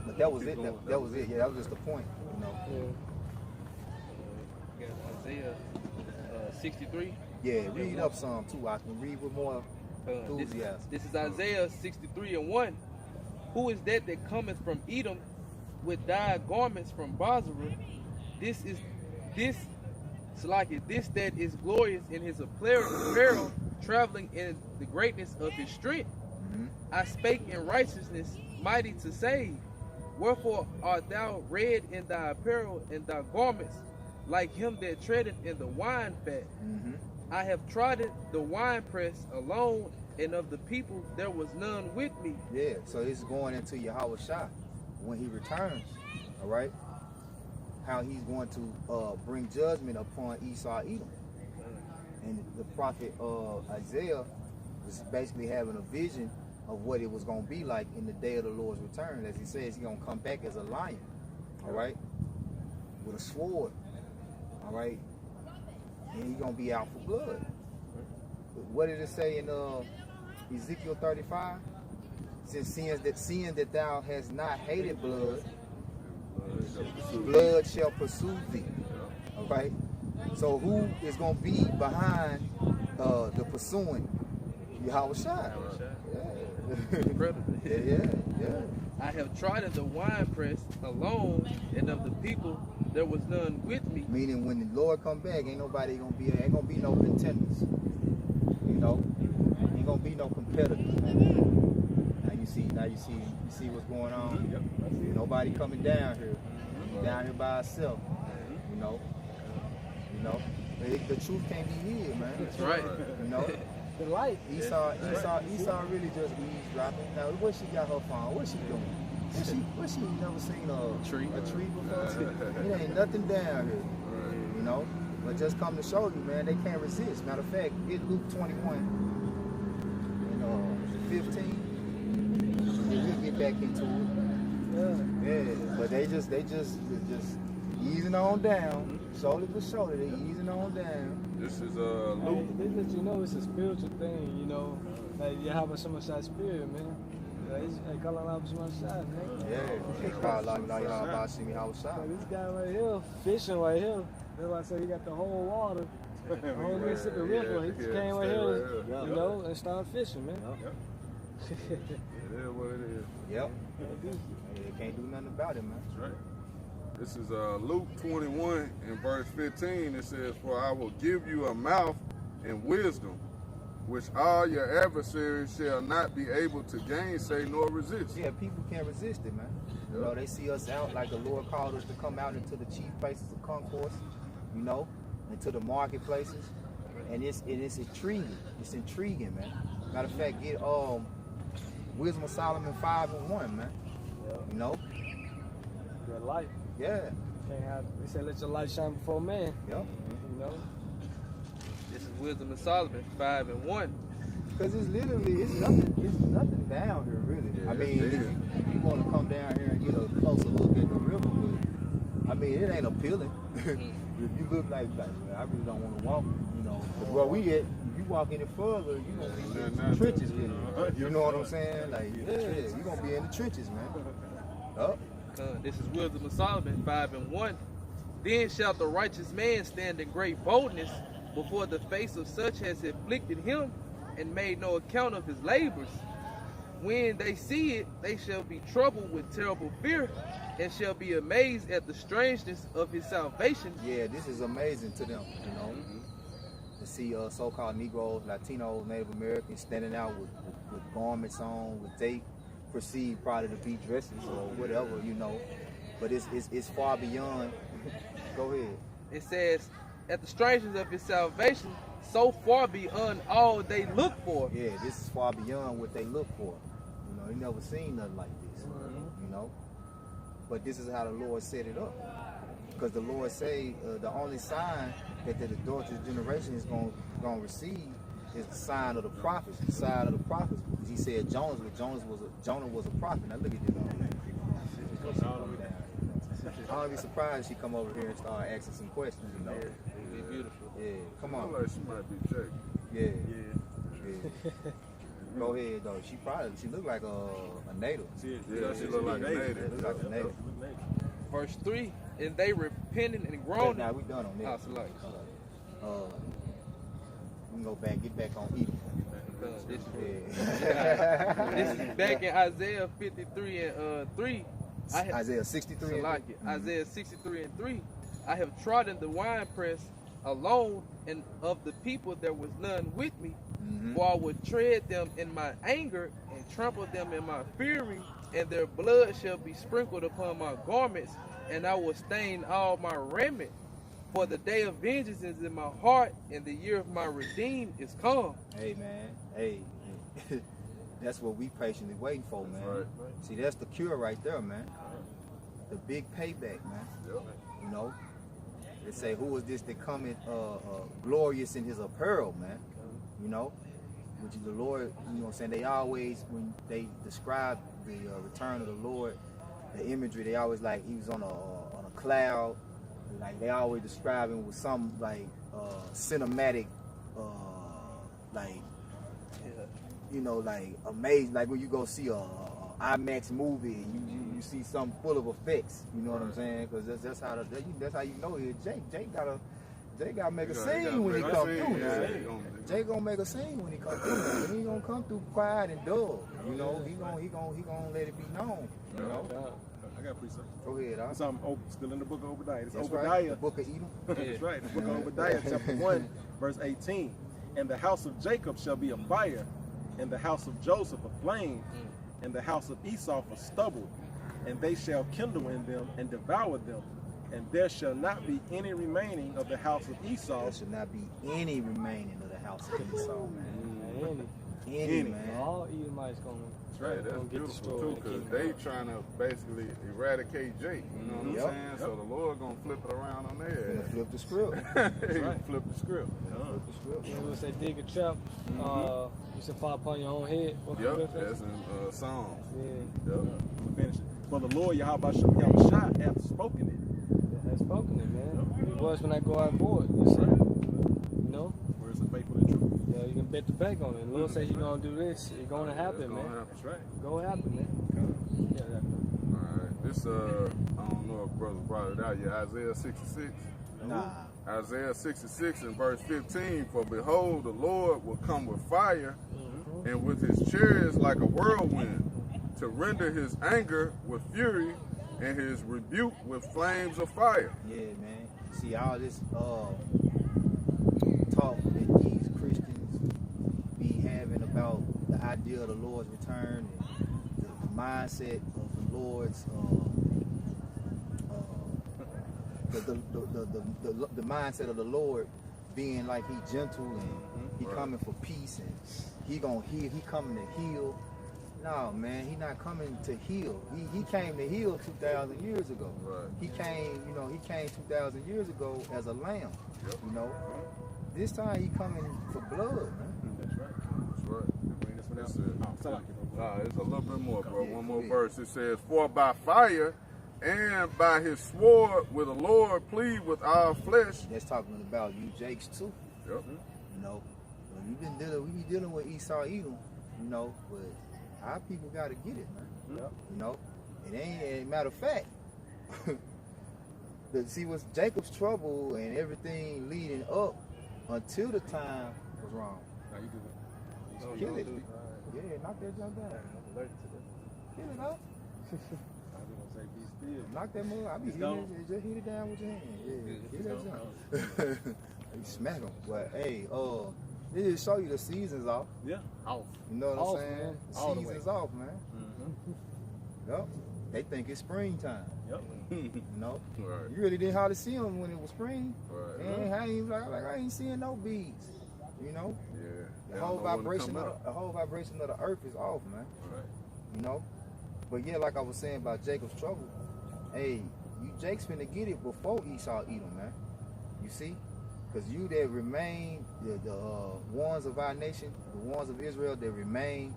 But that was it. That was it. Yeah, that was just the point, you know. Yeah. Got Isaiah 63. Yeah, read up some too. I can read with more enthusiasm. This is Isaiah 63:1. Who is that cometh from Edom with dyed garments from Bozrah? This that is glorious in his apparel, traveling in the greatness of his strength. I spake in righteousness, mighty to save. Wherefore art thou red in thy apparel and thy garments, like him that treadeth in the wine fat? I have trodden the winepress alone, and of the people there was none with me. Yeah, so it's going into Yahweh Shah when he returns, all right? How he's going to bring judgment upon Esau, Edom. And the prophet Isaiah was basically having a vision of what it was going to be like in the day of the Lord's return. As he says, he's going to come back as a lion, all right? With a sword, all right? And he's going to be out for blood. What did it say in Ezekiel 35? Since seeing that thou hast not hated blood, blood shall pursue thee. All right. So who is going to be behind the pursuing? Yahweh Shai. Yeah. I have trodden the winepress alone, and of the people there was none with me. Meaning when the Lord come back, ain't gonna be no contenders. You know, ain't gonna be no competitors. Now you see what's going on. Yep. Nobody coming down here. Down here by itself. You know. The truth can't be hid, man. That's right. You know. The light. Esau really just eavesdropping. Now, what she got her phone? What she doing? What she never seen a tree before? It ain't nothing down here, you know. But just come to show you, man, they can't resist. Matter of fact, get Luke 21 and 15. We'll get back into it. Yeah, but they just easing on down, shoulder to shoulder. They easing on down. This is Luke. They let you know it's a spiritual thing, you know. Like you have so much that spirit, man. They call out so much shot, man. Yeah, they call like y'all about to see me how it's shot. This guy right here, fishing right here. That's why I say he got the whole water. The whole Mississippi River. He just came right here, you know, and started fishing, man. It is what it is. Yep. They can't do nothing about it, man. That's right. This is Luke 21 and verse 15. It says, "For I will give you a mouth and wisdom, which all your adversaries shall not be able to gainsay nor resist." Yeah, people can't resist it, man. You know, they see us out like the Lord called us to come out into the chief places of concourse, you know, into the marketplaces, and it's intriguing. It's intriguing, man. Matter of fact, get Wisdom of Solomon 5:1, man. You know. Your life. Yeah. They say let your light shine before man. Yep. You know. This is Wisdom of Solomon 5:1. Because it's nothing down here, really. Yeah, I mean, if you want to come down here and get a closer look at the river, but I mean, it ain't appealing. If you look like man, I really don't want to walk, you know. Where we at, if you walk any further, you gonna be in the trenches, you know what I'm saying? Like, yeah, you gonna be in the trenches, man. Up. This is Wisdom of Solomon 5:1. Then shall the righteous man stand in great boldness before the face of such as afflicted him and made no account of his labors. When they see it, they shall be troubled with terrible fear and shall be amazed at the strangeness of his salvation. Yeah, this is amazing to them, you know. To see so-called Negroes, Latinos, Native Americans standing out with garments on, with they perceived probably to be dresses or whatever, you know. But it's far beyond. Go ahead. It says, at the strangeness of his salvation, so far beyond all they look for. Yeah, this is far beyond what they look for. You know, they never seen nothing like this. You know. But this is how the Lord set it up. Because the Lord say the only sign that the adulterous generation is going to receive is the sign of the prophets. The sign of the prophets. Because he said Jonah was a prophet. Now look at this. I don't be surprised if she come over here and start asking some questions. You know. It'd be beautiful. Yeah. Come on. Look like she might be Jake. Yeah. Go ahead though. She look like a native. Yeah, she look like a native. Look like a native. Verse 3, and they repented and groaned. Now we done on this. Oh, select. We can go back, get back on Edom. This Yeah. is back in Isaiah 53 and 3. Isaiah 63. Isaiah 63 and 3. I have trodden the winepress alone, and of the people there was none with me. For I would tread them in my anger and trample them in my fury, and their blood shall be sprinkled upon my garments, and I will stain all my raiment. For the day of vengeance is in my heart, and the year of my redeem is come. Hey man, hey, that's what we patiently waiting for, man. Right. See, that's the cure right there, man. The big payback, man. Yep. You know, they say, who is this that cometh glorious in his apparel, man? You know, which is the Lord. You know what I'm saying? They always, when they describe the return of the Lord, the imagery, they always like he was on a cloud. Like they always describe him with some like cinematic, like you know, like amazing. Like when you go see a IMAX movie and you see something full of effects. You know what I'm saying? Because that's how you know it. Jake gotta make a scene when he come through. Now. Jake gonna make a scene when he come through. He ain't gonna come through quiet and dull. You know, he gonna let it be known. You know. I got precept. Go ahead, It's still in the book of Obadiah. It's That's Obadiah. right. The book of Edom. That's right. The book of Obadiah, chapter 1, verse 18. And the house of Jacob shall be a fire, and the house of Joseph a flame, and the house of Esau a stubble, and they shall kindle in them and devour them. And there shall not be any remaining of the house of Esau. There should not be any remaining of the house of Esau, man. Any, man. all Edomites gonna. Right, that's beautiful too, because they trying to basically eradicate Jake. You know what I'm saying? So the Lord gonna flip it around on their Gonna head. flip the script. He gonna flip the script. Flip the script. You know, say dig a trap, you should fall upon your own head. What Yep, was that? that's in Psalms. Yeah. Yep. Finish it. For the Lord Yahweh Shah hath spoken it. Yeah, that's spoken it, man. It was when I go out board, you see. You know? Words are faithful and true. Yeah, you can bet the bank on it. The Lord say He gonna do this, it's gonna happen, man. That's right. Go happen, man. Yeah, Alright. This I don't know if brother brought it out yet. Isaiah 66. Nah. Isaiah 66 and verse 15. For behold, the Lord will come with fire, and with his chariots like a whirlwind, to render his anger with fury, and his rebuke with flames of fire. Yeah, man. See all this talk that these Christians be having about the idea of the Lord's return and the mindset of the Lord's the mindset of the Lord being like he gentle and he coming for peace and he coming to heal. No, man, he not coming to heal. He came to heal 2,000 years ago. Right. He came 2,000 years ago as a lamb. Yep. You know, this time he coming for blood, man. That's right. That's right. Bring this one out. That's it. Sound like it. Nah, it's a little bit more, bro. Yeah, One go more ahead. verse. It says, for by fire and by his sword will the Lord plead with our flesh. That's talking about you, Jakes, too. Yep. You know, we be dealing with Esau, Edom. You know, but our people got to get it, man. Yep. You know, it ain't matter of fact. See, what's Jacob's trouble and everything leading up until the time was wrong. Now you do it. Kill it. Yeah, knock that junk down. Kill it up. I was gonna say be still. Knock that mother. I be It's hitting gone. it, just hit it down with your hand. Yeah, It's hit that junk. You smack them. But hey, they just show you the seasons off. Yeah. Off. You know what Off, I'm saying? man. The All the season's way. off, man. Yep. They think it's springtime. Yep. You know? Right. You really didn't hardly see them when it was spring. Right. And I ain't seeing no bees. You know? Yeah. The They whole don't know when to vibration come of out. the whole vibration of the earth is off, man. Right. You know? But yeah, like I was saying about Jacob's trouble, hey, you Jake's finna get it before Esau Edom, man. You see? because you that remain, the ones of our nation, the ones of Israel that remain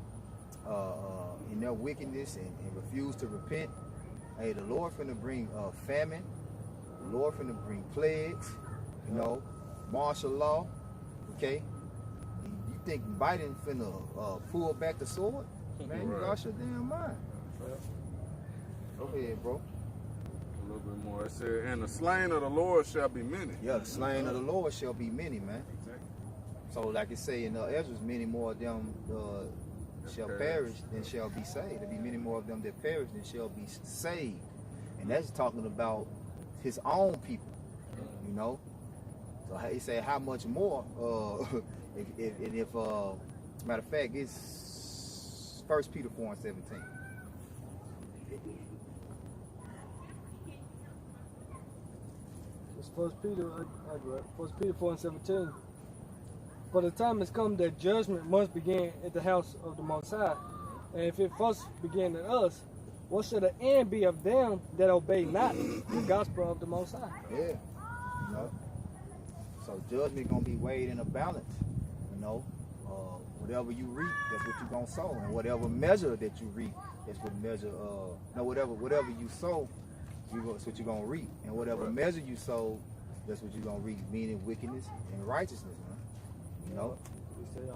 in their wickedness and refuse to repent, hey, the Lord finna bring famine. The Lord finna bring plagues, you know, martial law. Okay, you think Biden finna pull back the sword? Man, you lost your damn mind. Go ahead, bro. A little bit more. It said, and the slain of the Lord shall be many. Yeah, the slain of the Lord shall be many, man. Exactly. So, like it say in Ezra, many more of them shall perish than shall be saved. There be many more of them that perish than shall be saved. And that's talking about his own people, you know. So he said, how much more? If matter of fact, it's 1 Peter 4:17. It's 1 Peter 4:17. For the time has come that judgment must begin at the house of the Most High. And if it first begin at us, what should the end be of them that obey not the gospel of the Most High? Yeah. You know? So judgment gonna be weighed in a balance. You know, whatever you reap, that's what you're gonna sow, and whatever measure that you reap, that's what measure. No, whatever you sow, that's what you're gonna reap, and whatever measure you sow, that's what you're gonna reap. Meaning wickedness and righteousness, man. You know. We say,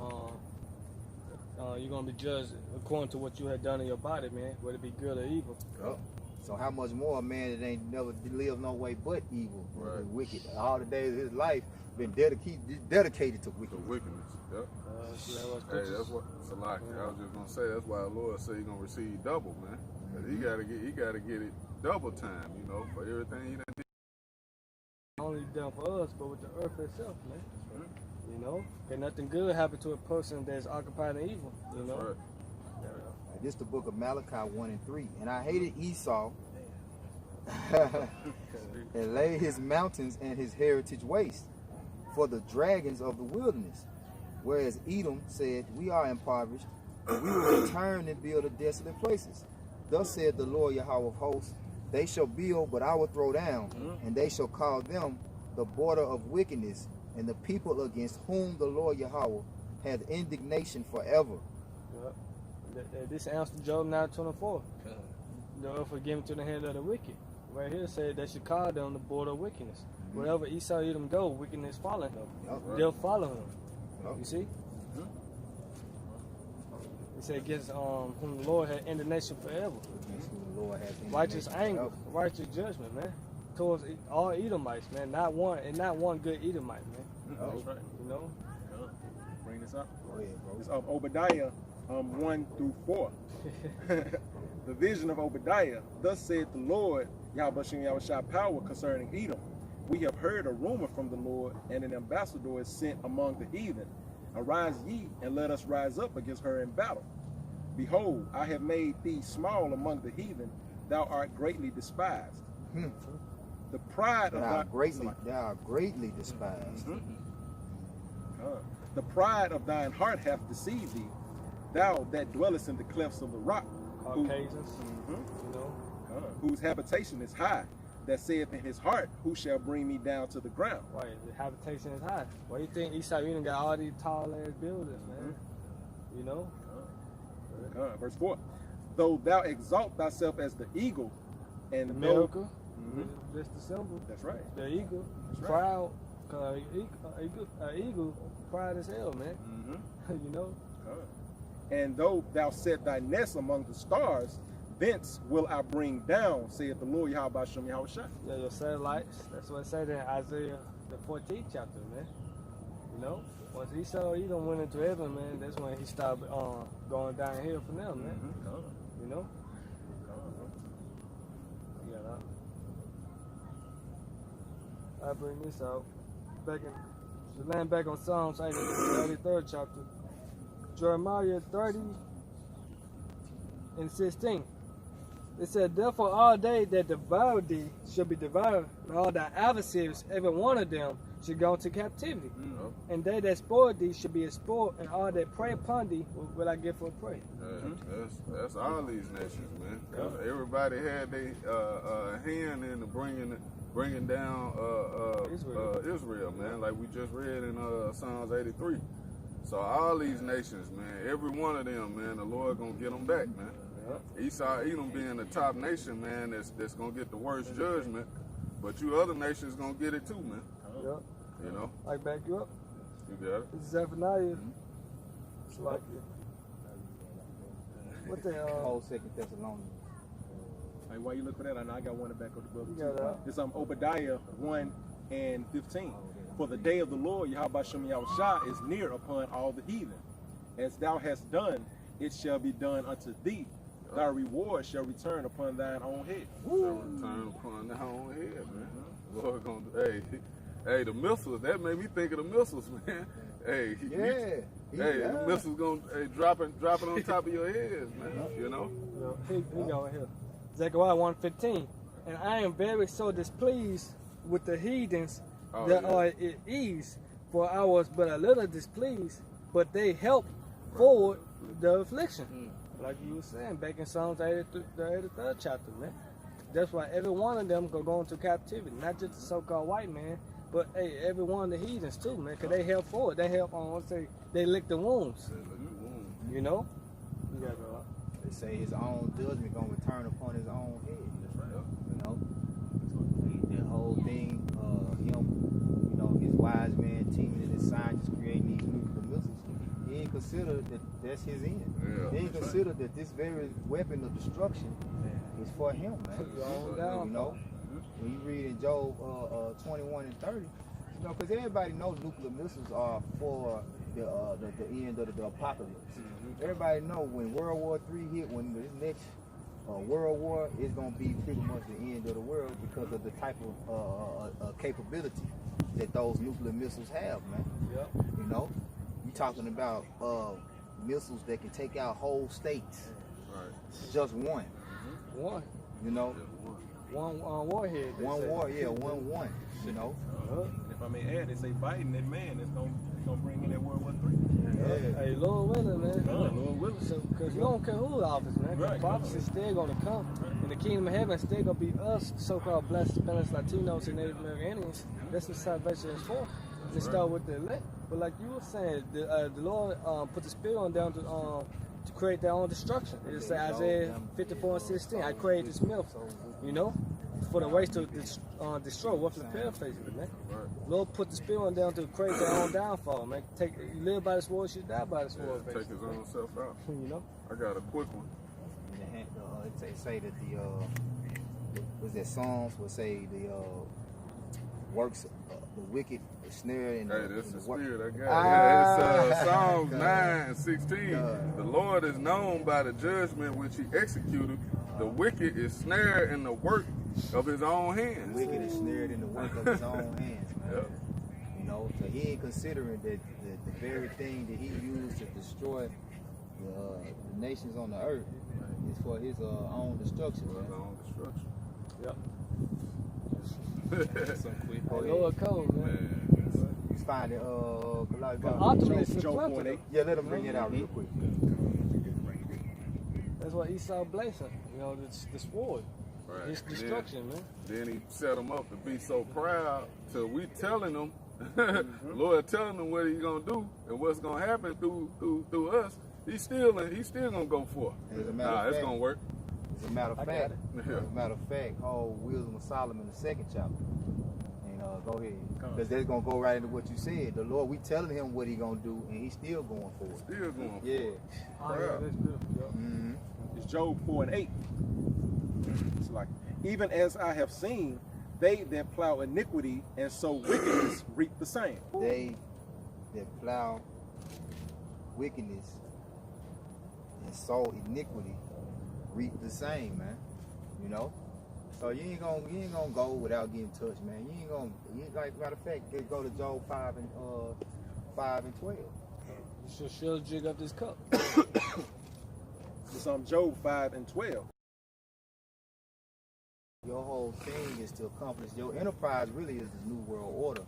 you're gonna be judged according to what you had done in your body, man, whether it be good or evil. Yep. So how much more a man that ain't never lived no way but evil, and wicked, all the days of his life been dedicated to wickedness. Yep. Hey, that's what Salaki. I was just gonna say that's why the Lord said He's gonna receive double, man. 'Cause he gotta get it double time, you know, for everything he done did. Not only done for us, but with the earth itself, man. You know, can nothing good happen to a person that's occupied in evil? You know. Right. This is the book of Malachi 1:3, and I hated Esau and laid his mountains and his heritage waste for the dragons of the wilderness. Whereas Edom said, we are impoverished, but we will return and build the desolate places. Thus said the Lord Yahweh of hosts, they shall build, but I will throw down, and they shall call them the border of wickedness, and the people against whom the Lord Yahweh hath indignation forever. Yep. This answers Job 9:24. The earth was given to the hand of the wicked. Right here said they should call them the border of wickedness. Wherever Esau Edom go, wickedness follow him. They'll follow him. You see? He said against whom the Lord had indignation forever. Righteous anger, righteous judgment, man. Towards all Edomites, man. Not one good Edomite, man. That's right. You know? Bring this up. Go ahead, bro. It's of Obadiah 1-4. The vision of Obadiah. Thus said the Lord, Yahweh Shah power concerning Edom. We have heard a rumor from the Lord, and an ambassador is sent among the heathen. Arise ye, and let us rise up against her in battle. Behold, I have made thee small among the heathen. Thou art greatly despised. The pride of they are greatly despised. The pride of thine heart hath deceived thee, thou that dwellest in the clefts of the rock, Caucasians, you know, whose habitation is high, that saith in his heart, who shall bring me down to the ground? right? The habitation is high. Why you think Esau Edom got all these tall ass buildings, man? You know. Verse 4. Though thou exalt thyself as the eagle, and America, that's the symbol. That's right. The eagle, That's proud. Eagle, pride as hell, man. You know. And though thou set thy nest among the stars, thence will I bring down, saith the Lord Yahweh Shem Yahweh Shai. Yeah, your satellites. That's what it said in Isaiah the 14th chapter, man. You know, once Esau Edom went into heaven, man, that's when he stopped going downhill from there, man. You know. Yeah. I bring this out. Land back on Psalms 33rd chapter. Jeremiah 30:16. It said, therefore all they that devour thee shall be devoured, and all thy adversaries, every one of them, should go into captivity. And they that spoil thee should be spoiled, and all that prey upon thee will I give for a prey. That's all these nations, man. Everybody had their hand in the bringing bringing down Israel. man, like we just read in Psalms 83. So all these nations, man, every one of them, man, the Lord gonna get them back, man. Esau, Edom being the top nation, man, that's gonna get the worst judgment, but you other nations gonna get it too, man. Yep. You know, I back you up. you got it. It's Zephaniah. It's like what the Whole 2nd Thessalonians. Hey, while you look for that, I know I got one to back up the brother You got too. that. It's Obadiah 1 and 15. For the day of the Lord, Yahweh Shem Yahushua, is near upon all the heathen. As thou hast done, it shall be done unto thee. Thy reward shall return upon thine own head. Shall return upon their own head, man. Lord gonna, hey, the missiles, that made me think of the missiles, man. Hey, the missiles gonna dropping on top of your heads, man. You know? He going here. Zechariah 1:15. And I am very so displeased with the heathens that are at ease, for I was but a little displeased, but they helped forward the affliction. Like you were saying back in Psalms 83, the 83rd chapter, man. That's why every one of them go into captivity, not just the so-called white man, but hey, every one of the heathens too, man, because they help forward. They help on, let's say, they lick the wounds. You know? You got They say his own judgment gonna return upon his own head. You know? So the whole thing, him, you know, his wise man teaming and his scientists creating these nuclear missiles, he ain't consider that that's his end. He ain't consider that this very weapon of destruction is for him, man. You know? When you read in Job 21 and 30, you know, because everybody knows nuclear missiles are for the end of the apocalypse. Everybody know when World War III hit, when this next World War is going to be pretty much the end of the world because of the type of capability that those nuclear missiles have, man. Yep. You know, you talking about missiles that can take out whole states. Right. Just one. One. You know, One warhead. they one say. war, yeah, one. You know. If I may add, they say Biden, that man, is gonna bring in that World War III. Hey, Lord willing, man. Lord willing. So, because you don't care who's office, man. Right. The prophecy's still going to come. And the kingdom of heaven still going to be us, so-called blessed Spanish, Latinos, and Native American Indians. That's what salvation is for. To start with the elect. But like you were saying, the Lord put the spirit on them to create their own destruction. It's Isaiah 54:16. I created this myth, you know, for the race to destroy. What's the paraphrasing, man? Lord put the spirit on them to create their own downfall, man. You live by the sword, you die by the sword, Take his own self out. you know? I got a quick one. It say that was that Psalms would say the works the wicked snare and Hey, that's the work. spirit I got. It's Psalms God. 9:16. The Lord is known by the judgment which he executed. The wicked is snared in the work of his own hands. The wicked is snared in the work of his own hands, man. Yep. You know, so he ain't considering that the very thing that he used to destroy the nations on the earth is for his own destruction, His man. own destruction. Yep. Some quick. Oh, Lord code, man. Man. You find it, Ultimately, Job supplanted 1:8. it. yeah, let him bring it out real quick. That's why Esau blazing, you know, the sword. Right. It's destruction, man. Then he set him up to be so proud till we telling him, Lord telling him what he's gonna do and what's gonna happen through us. He's still gonna go for it. As a matter of It's fact- gonna work. As a matter of I got fact, it. as a matter of fact, Wisdom of Solomon, the 2nd chapter. And go ahead, because that's gonna go right into what you said. The Lord, we telling him what he gonna do, and he's still going for it. Still going for Yeah. it. Oh, yeah, that's beautiful. Yep. Mm-hmm. It's Job 4:8. It's like, even as I have seen, they that plow iniquity and sow wickedness reap the same. They that plow wickedness and sow iniquity reap the same, man. You know. So you ain't gonna go without getting touched, man. Like matter of fact, they go to Job 5 and 12. You should jig up this cup. It's Job 5:12. Your whole thing is to accomplish your enterprise. Really, is this new world order.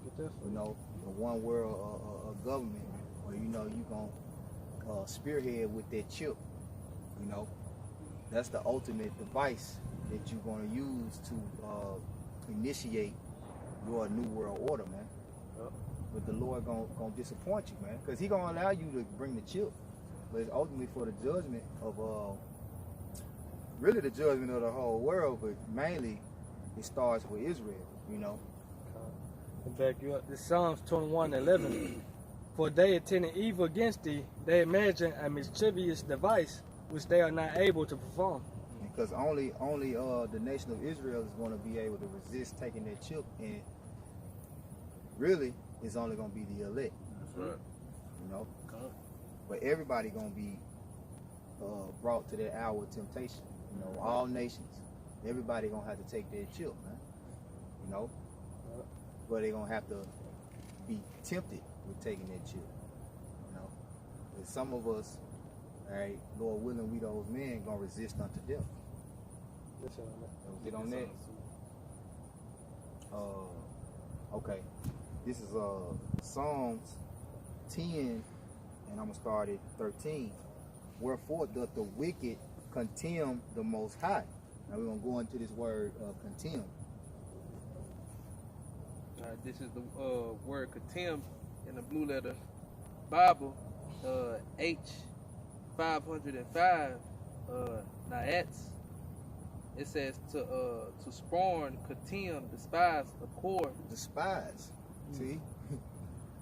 Get this. You know, the one world government, where you know you gonna spearhead with that chip. You know, that's the ultimate device that you're gonna use to initiate your new world order, man. Yep. But the Lord gonna disappoint you, man, because He gonna allow you to bring the chip, but it's ultimately for the judgment of really the judgment of the whole world, but mainly it starts with Israel, you know. To back you up, this Psalms 21:11. For they intended evil against thee, they imagine a mischievous device which they are not able to perform. Because only the nation of Israel is going to be able to resist taking that chip, and really it's only going to be the elect, That's right. you know. But everybody going to be brought to that hour of temptation, you know. All nations, everybody going to have to take that chip, man, you know. But they're going to have to be tempted with taking that chip, you know. And some of us, all right, Lord willing, we those men going to resist unto death. Listen on that. Get on that. Okay. This is Psalms 10, and I'm gonna start at 13. Wherefore doth the wicked contemn the Most High? Now we're gonna go into this word contemn. This is the word contempt in the Blue Letter Bible, H 505, Naats. It says to scorn, contemn, despise, abhor. Despise. See,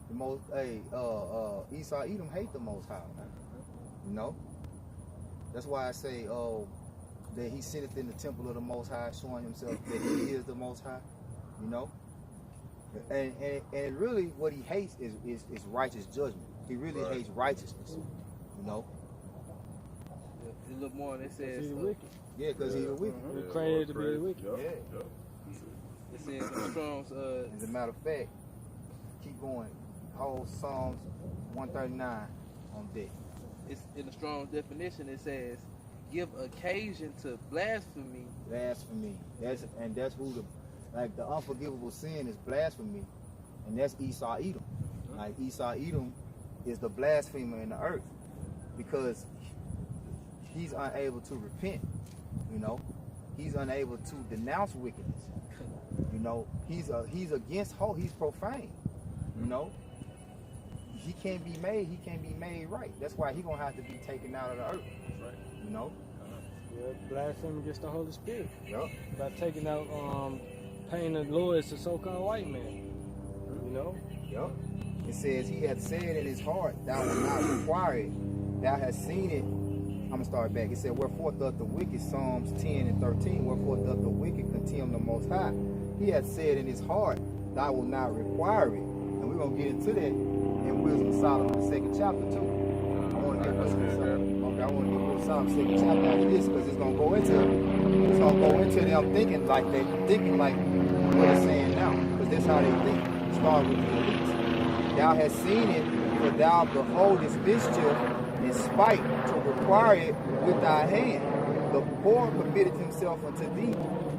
the most. Esau Edom hate the Most High, man. You know. That's why I say, that he sitteth in the temple of the Most High, showing himself that he is the Most High. You know. And really, what he hates is righteous judgment. He really hates righteousness. You know. A little more, and it says. He's wicked. Yeah, because he's a wicked. We're created to be wicked. Yep. Yeah. Yep. It says in Strong's. As a matter of fact, keep going. Whole Psalms 139 on deck. It's in the Strong's definition. It says, "Give occasion to blasphemy." Blasphemy. That's who the unforgivable sin is blasphemy, and that's Esau Edom. Like Esau Edom is the blasphemer in the earth because he's unable to repent. You know, he's unable to denounce wickedness. You know, he's against hope. He's profane. You know, he can't be made right. That's why he's gonna have to be taken out of the earth. Right. You know. Yeah, blasphemy against the Holy Spirit. Yup. By taking out paying the Lord as a so-called white man. You know? Yup. It says he hath said in his heart, thou wilt not require it. Thou hast seen it. I'm gonna start back. It said, wherefore doth the wicked, Psalms 10 and 13, wherefore doth the wicked contemn the Most High? He hath said in his heart, thou wilt not require it. And we're gonna get into that in Wisdom of Solomon, the 2nd chapter too. I want to get Wisdom of Solomon. Okay, I want to get Wisdom of Solomon, 2nd chapter after this, because it's gonna go into them thinking like what it's saying now, because that's how they think. Start with the elites. Thou hast seen it, for thou beholdest mischief and spite to require it with thy hand. The poor committed himself unto thee.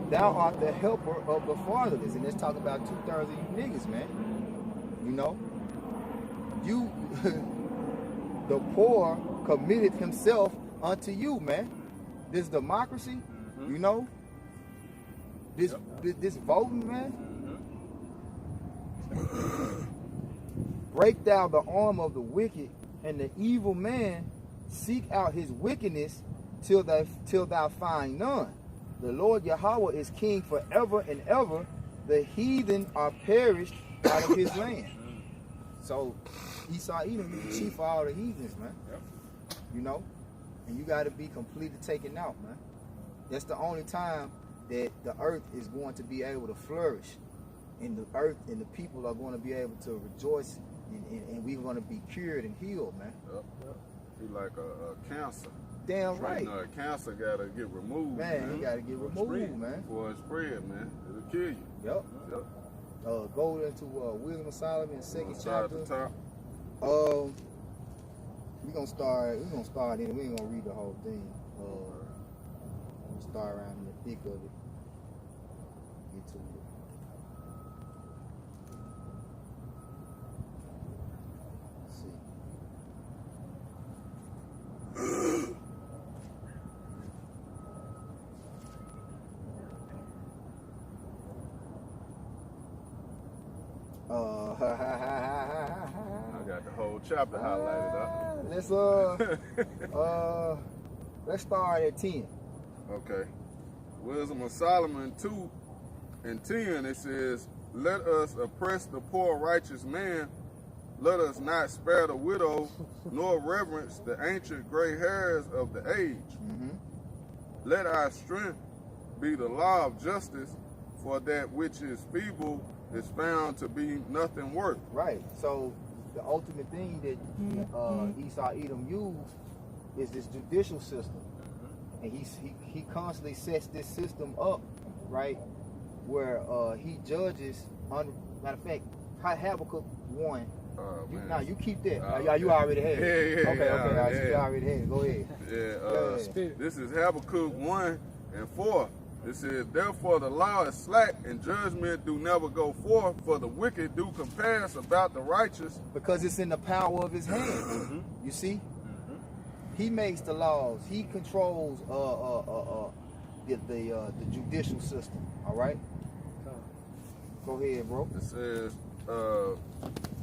Thou art the helper of the fatherless. And let's talk about 2/3 of you niggas, man. You know? You, the poor committed himself unto you, man. This democracy, you know? This voting, man. Break thou the arm of the wicked, and the evil man seek out his wickedness till thou find none. The Lord Yahweh is king forever and ever. The heathen are perished out of his land. So Esau Edom, he's the chief of all the heathens, man. You know? And you got to be completely taken out, man. That's the only time that the earth is going to be able to flourish. And the earth and the people are going to be able to rejoice, and we're going to be cured and healed, man. Yep. He like a cancer. Damn right. You know, cancer gotta get removed. Man, he gotta get removed, man. Before it spread, man. It'll kill you. Yep. Yep. Go into Wisdom of Solomon, 2nd Start chapter. at the top. We're gonna start in. We ain't gonna read the whole thing. We'll start around in the thick of it. Get to it. Let's see. chapter highlighted Let's start at 10. Okay. Wisdom of Solomon 2:10, it says, let us oppress the poor righteous man. Let us not spare the widow, nor reverence the ancient gray hairs of the age. Mm-hmm. Let our strength be the law of justice, for that which is feeble is found to be nothing worth. Right. So the ultimate thing that Esau Edom used is this judicial system, and he constantly sets this system up, right, where he judges. Matter of fact, Habakkuk 1. Now you keep that. You already had it. Yeah, Okay. You already had it. Go ahead. Yeah. This is Habakkuk 1:4. It says, therefore the law is slack, and judgment do never go forth, for the wicked do compass about the righteous. Because it's in the power of his hands. You see? He makes the laws. He controls the judicial system. All right? Go ahead, bro. It says, the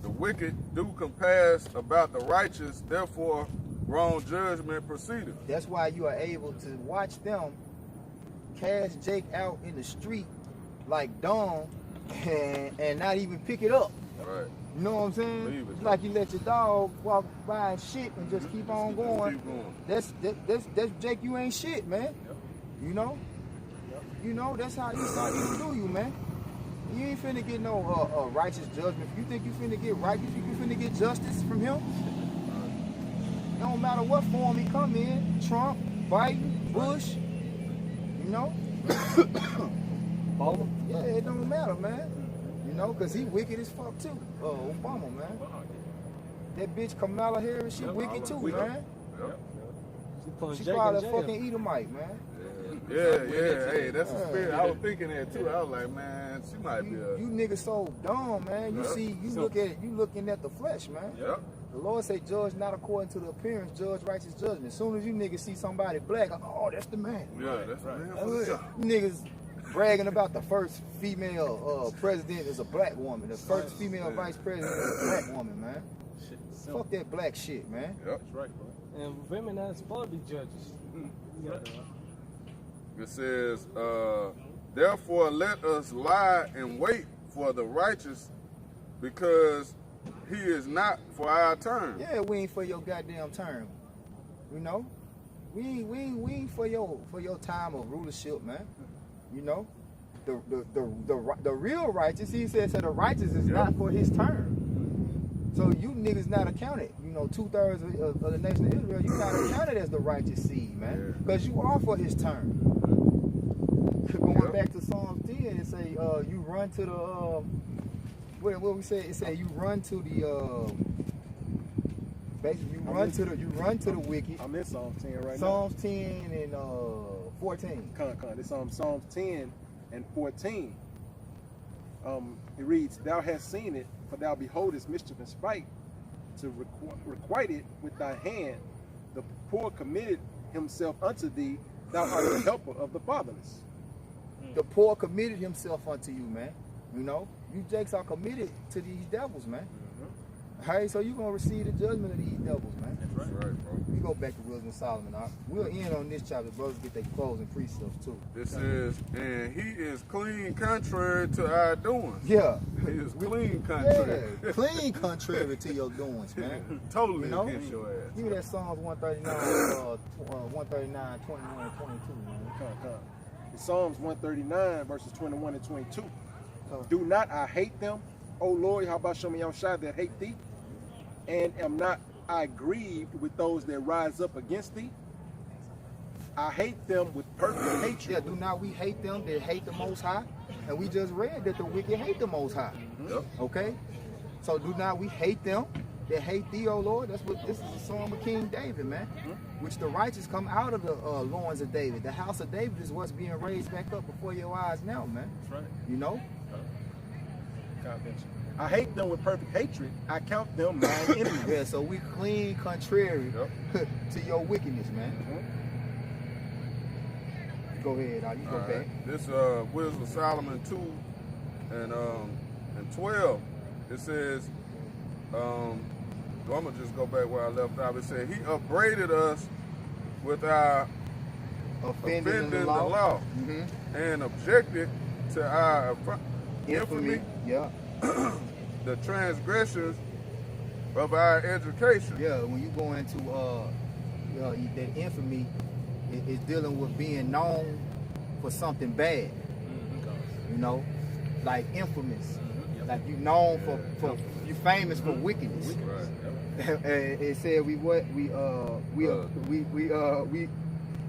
wicked do compass about the righteous, therefore wrong judgment proceedeth. That's why you are able to watch them cast Jake out in the street like Dawn and not even pick it up. Right. You know what I'm saying? It's like you let your dog walk by and shit and just keep on going. That's Jake, you ain't shit, man. Yep. You know? Yep. You know, that's how Esau used to do you, man. You ain't finna get no righteous judgment. You think you finna get righteous, you finna get justice from him? It don't matter what form he come in, Trump, Biden, Bush, you know? Obama? Yeah, it don't matter, man. You know, because he wicked as fuck too. Obama, man. That bitch Kamala Harris, she wicked too, man. Yep. She probably a fucking Edomite, man. Yeah. Hey, that's the spirit. I was thinking that too. I was like, man, she might be a. You niggas so dumb, man. You see, you looking at the flesh, man. Yep. The Lord say, judge not according to the appearance, judge righteous judgment. As soon as you niggas see somebody black, oh, that's the man. Yeah, that's the man. You niggas bragging about the first female president is a black woman. The first female vice president is a black woman, man. Fuck that black shit, man. Yep. That's right, bro. And women are supposed to be judges. It says, therefore let us lie and wait for the righteous, because he is not for our turn. Yeah, we ain't for your goddamn turn. You know? We ain't for your time of rulership, man. You know? The real righteous, he says that the righteous is not for his turn. So you niggas not accounted. You know, 2/3 of the nation of Israel, you not accounted as the righteous seed, man. Because you are for his turn. Going back to Psalms 10, it say you run to the what we say? It say you run to the basically you run to the wicked. I'm in Psalms 10 right Psalms 10 and 14. It's Psalms 10 and 14. It reads, thou hast seen it, for thou beholdest mischief and spite, to requite it with thy hand. The poor committed himself unto thee, thou art the helper of the fatherless. The poor committed himself unto you, man. You know, you jakes are committed to these devils, man. Hey, so you're going to receive the judgment of these devils, man. That's right, bro. We go back to Wisdom of Solomon. We'll end on this chapter. Brothers get their closing precepts, too. It says, and he is clean contrary to our doings. Yeah. He is clean contrary. Yeah, clean contrary to your doings, man. Totally You know? against your ass. Give me that Psalms 139, 139, 21, and 22, man. In Psalms 139, verses 21 and 22. Do not I hate them, O Lord, how about Shem Yahushua, that hate thee? And am not I grieved with those that rise up against thee? I hate them with perfect hatred. Yeah, do not we hate them that hate the Most High? And we just read that the wicked hate the Most High. Yep. Okay? So do not we hate them that hate thee, O Lord? That's what this is a psalm of King David, man. Which the righteous come out of the loins of David. The house of David is what's being raised back up before your eyes now, man. That's right. You know? I hate them with perfect hatred. I count them mine enemies. Yeah, so we clean contrary to your wickedness, man. Go ahead, you go back. This Wisdom of Solomon 2 and 12. It says, I'm gonna just go back where I left off. It said he upbraided us with our offending the law and objected to our infamy, Yeah. the transgressions of our education. Yeah, when you go into that infamy, is dealing with being known for something bad. You know, like infamous. Like you known for you famous for wickedness. Right. It said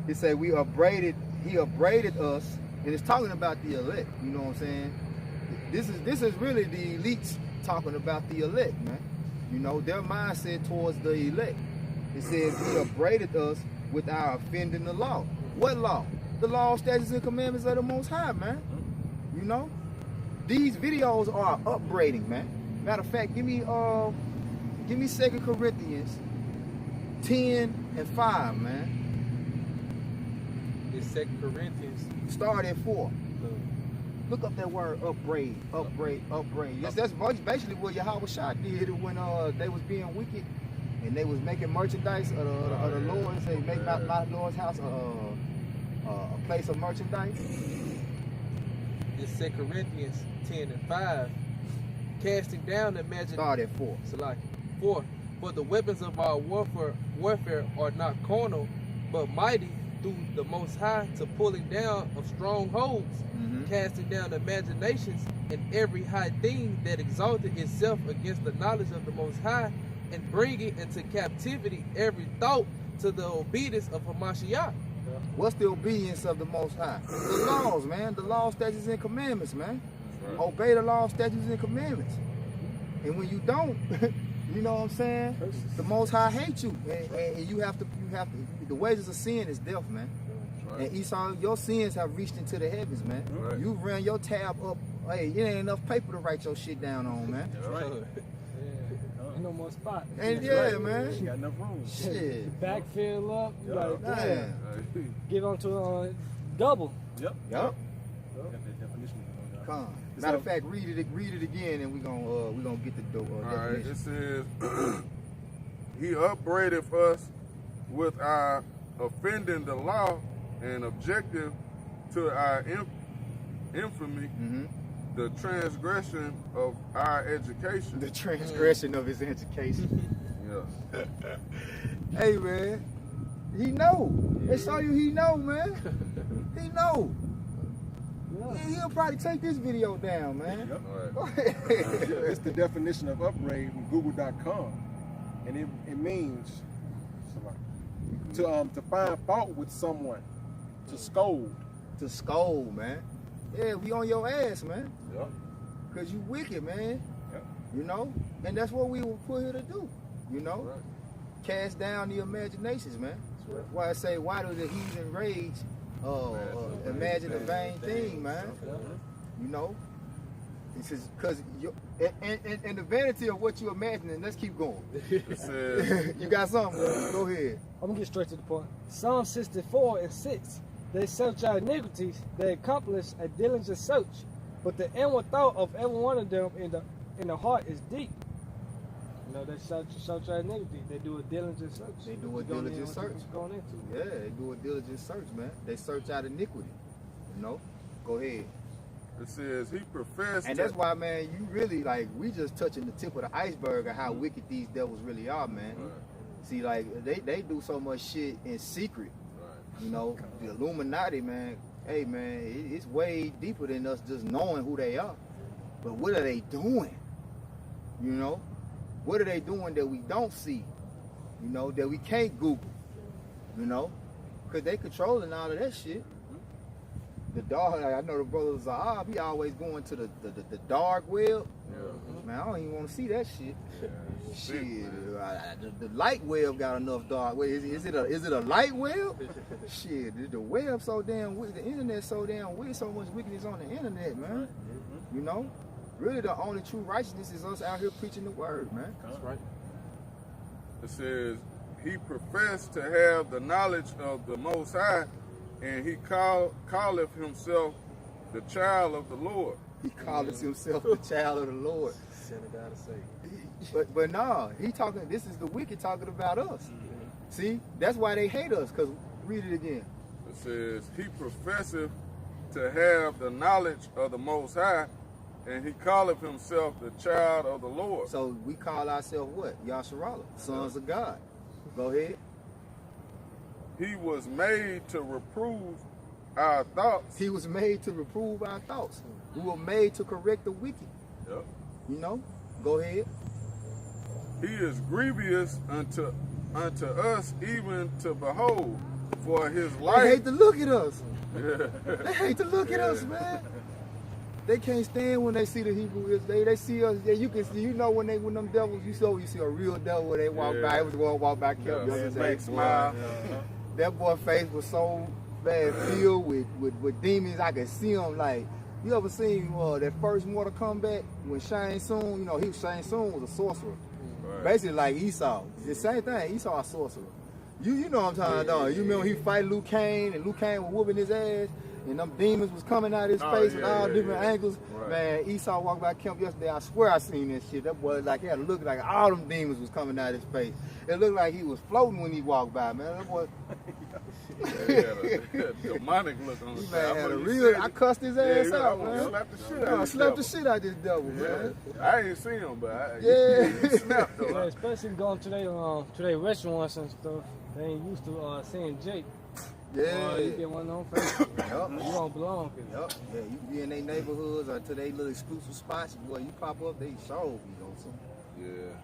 it said he upbraided us, and it's talking about the elect. You know what I'm saying? This is really the elites talking about the elect, man. You know, their mindset towards the elect. It says he upbraided us with our offending the law. What law? The law, statutes, and commandments of the Most High, man. You know, these videos are upbraiding, man. Matter of fact, give me 2 Corinthians 10:5, man. It's 2 Corinthians. Start at 4. Look up that word upbraid. Yes, that's basically what Yahweh Shah did when they was being wicked and they was making merchandise of the Lord. Say, make my Lord's house a place of merchandise. It's 2 Corinthians 10:5. Casting down the imagination. Start at 4. Salaki. 4. For the weapons of our warfare are not carnal, but mighty through the Most High to pulling down of strongholds, casting down imaginations and every high thing that exalted itself against the knowledge of the Most High, and bringing into captivity every thought to the obedience of Hamashiach. What's the obedience of the Most High? The laws, man. The laws, statutes, and commandments, man. Right. Obey the laws, statutes, and commandments. And when you don't, you know what I'm saying? The Most High hates you, and you have to. The wages of sin is death, man. Right. And Esau, your sins have reached into the heavens, man. Right. You ran your tab up. Hey, it ain't enough paper to write your shit down on, man. Right. Ain't no more spot. And You man. got enough room. Shit. Back fill up. You like, damn. Man. Get onto double. Yep. Yup. Got that definition. Come. Matter of fact, read it again, and we gonna get the All right. definition. It says he upbraided us with our offending the law and objective to our infamy, the transgression of our education. The transgression of his education. Yeah. Hey, man. He know. They show you he know, man. He know. Yeah, he'll probably take this video down, man. Yep. All right. Go ahead. It's the definition of upbraid from Google.com, and it means to find fault with someone, to scold. To scold, man. Yeah, we on your ass, man. Yep. Cause you wicked, man. Yep. You know? And that's what we were put here to do. You know? Right. Cast down the imaginations, man. Why I say, why do the heathen rage? Imagine a vain thing, man. You know? It says, cause you and the vanity of what you imagining, let's keep going. It says You got something? Go ahead. I'm gonna get straight to the point. Psalm 64:6. They search our iniquities, they accomplish a diligent search, but the inward thought of every one of them in the heart is deep. You know, they search our iniquity. They do a diligent search. They do a diligent search. What's going into? Yeah, they do a diligent search, man. They search out iniquity. You know? Go ahead. it says he professed. And that's why, man, you really, like, we just touching the tip of the iceberg of how wicked these devils really are, man. Right. See, like, they do so much shit in secret. Right. You know, the Illuminati, man, hey, man, it's way deeper than us just knowing who they are. But what are they doing? You know? What are they doing that we don't see? You know, that we can't Google? You know? Because they controlling all of that shit. The dark, I know the brother Zahab, he always going to the dark web. Yeah. Man, I don't even want to see that shit. Yeah. Shit, the light web got enough dark web. Is it a light web? Shit, the web so damn wicked, the internet so damn wicked, so much wickedness on the internet, man. You know, really the only true righteousness is us out here preaching the word, man. That's right. It says he professed to have the knowledge of the Most High, and he calleth himself the child of the Lord. He calleth himself the child of the Lord. Send it out of say. But nah, he talking. This is the wicked talking about us. See, that's why they hate us. Cause read it again. It says, he professeth to have the knowledge of the Most High, and he calleth himself the child of the Lord. So we call ourselves what? Yasharala, sons of God. Go ahead. He was made to reprove our thoughts. He was made to reprove our thoughts. We were made to correct the wicked. Yep. You know? Go ahead. He is grievous unto us, even to behold, for his They life. hate to look at us. Yeah. They hate to look at us, man. They can't stand when they see the Hebrew Israel. They see us. Yeah, you can see. You know when them devils. You see a real devil when they walk by. It was going to walk by. Kept Yeah, big smile. That boy face was so bad, filled with demons. I could see him like. You ever seen that first Mortal Kombat when Shang Tsung? You know, Shang Tsung was a sorcerer. Right. Basically like Esau. It's the same thing. Esau a sorcerer. You know what I'm talking about. You remember he fight Liu Kang and Liu Kang was whooping his ass and them demons was coming out his face in all different angles. Right. Man, Esau walked by camp yesterday. I swear I seen that shit. That boy like he had a look like all them demons was coming out his face. It looked like he was floating when he walked by, man. That boy He had a demonic look on his face. man had a real I cussed his ass out, man. Slap the shit I out of slapped the shit out this devil, man. I ain't seen him, but Yeah. he snapped though. Yeah, especially going to their restaurants and stuff. They ain't used to seeing Jake. Yeah. You get one of them faces. Yup. You don't belong here. Yup. Yeah, you be in their neighborhoods or to their little exclusive spots, boy, you pop up, they show be on some. Yeah.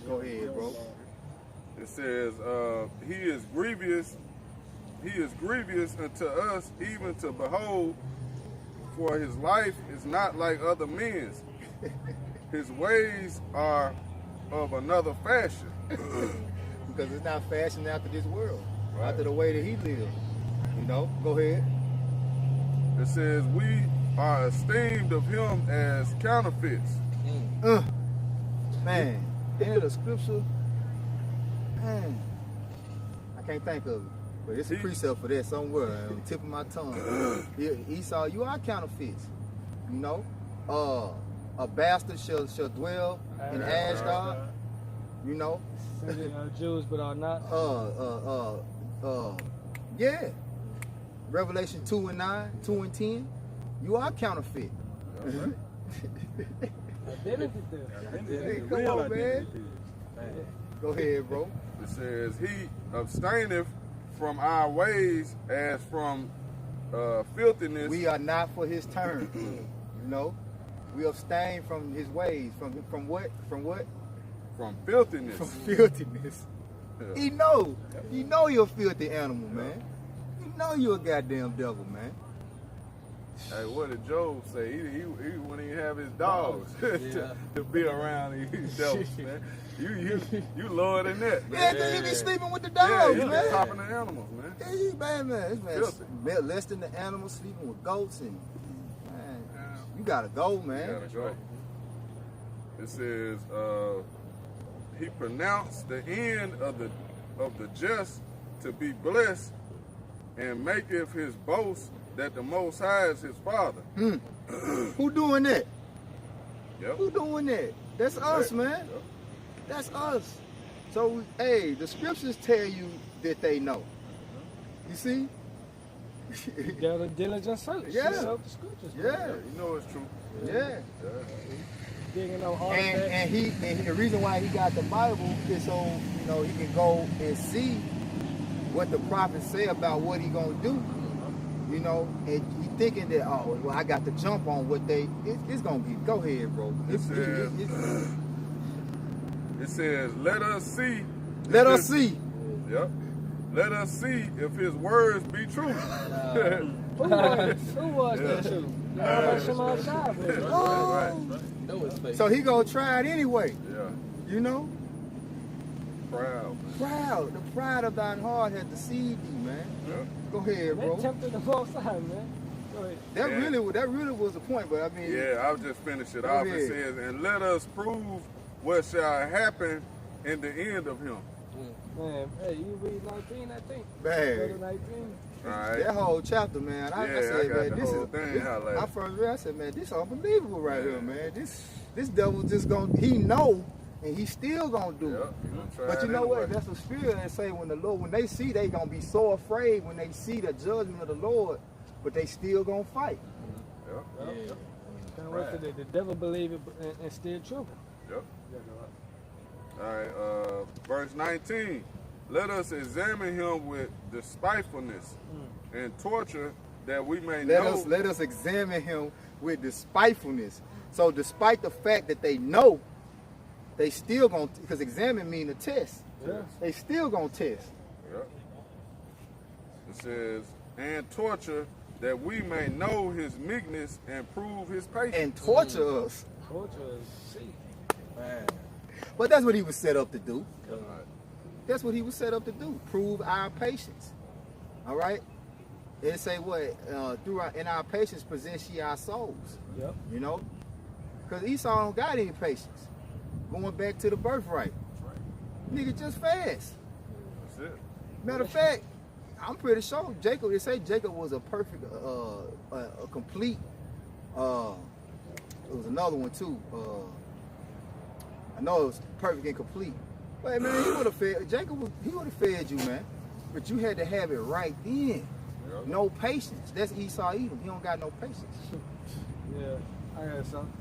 Go ahead, bro. It says, he is grievous unto us, even to behold, for his life is not like other men's. His ways are of another fashion. Because it's not fashioned after this world, Right. after the way that he lived. You know, go ahead. It says, we are esteemed of him as counterfeits. Man, ain't the scripture? Man, I can't think of it. But it's a precept for that somewhere on the tip of my tongue. Esau, you are counterfeits. You know? A bastard shall dwell in Ashdod. You know? Jews, but are not. Yeah. Revelation 2 and 9, 2 and 10. You are counterfeit. Identity there. Hey, come on, man. Go ahead, bro. It says, he abstaineth from our ways as from filthiness. We are not for his turn. You know? We abstain from his ways. From what? From what? From filthiness. From filthiness. Yeah. He know you're a filthy animal, man. You know you're a goddamn devil, man. Hey, what did Job say? He wouldn't even have his dogs to be around these devils, man. You lower than that, man. Yeah, he be sleeping with the Yeah, dogs, you man. topping the animals, man. Yeah, he man. This Filthy. man less than the animals, sleeping with goats and man. You gotta go, man. You gotta go. It says, he pronounced the end of the just to be blessed, and maketh his boast that the Most High is his Father. Who doing that? Yep. Who doing that? That's us, man. Yep. That's us. So, hey, the scriptures tell you that they know. You see? You got a diligent search. Yeah. Search the scriptures. Yeah. You know it's true. Yeah. Digging on all And he the reason why he got the Bible is so he can go and see what the prophets say about what he gonna do. And he thinking that I got to jump on what it's gonna be. Go ahead, bro. It says, let us see. Let us see. Yep. Let us see if his words be true. Who was that too? Shema Shah, baby. So he gonna try it anyway. Yeah. Proud. Proud. The pride of thine heart has deceived thee, man. Yeah. Go ahead, They bro. tempted the both sides, man. Go ahead. That really was the point, but I mean. Yeah, I'll just finish it Go off. ahead. It says, and let us prove what shall happen in the end of him. Man, hey, you read 19, I think. Go Man, to 19. Alright. that whole chapter, man. I Yeah, said, I got man, the this whole is. thing highlighted. I first read, I said, man, this unbelievable right here, man. This devil just he know, and he still gonna do it. Yep, you gonna try But you it know anyway. what? That's the spirit that say when they see, they gonna be so afraid when they see the judgment of the Lord, but they still gonna fight. Yep, Yeah. Can't wait for the devil believe it and still true. yep. Alright, verse 19. Let us examine him with despitefulness and torture that we may know. Let us examine him with despitefulness. So despite the fact that they know, they still gonna, because examine mean to test. Yeah. They still gonna test. Yep. It says, and torture that we may know his meekness and prove his patience. And torture us. Torture is see. Man. But that's what he was set up to do. Alright. That's what he was set up to do. Prove our patience. All right? It say what? In our patience possess ye our souls. Yep. You know? Because Esau don't got any patience. Going back to the birthright. Nigga just fast. That's it. Matter of fact, I'm pretty sure Jacob, they say Jacob was a perfect, a complete, it was another one too. I know it was perfect and complete. But man, he would have fed, he would have fed you, man. But you had to have it right then. Yep. No patience. That's Esau Edom. He don't got no patience. Yeah. I got something.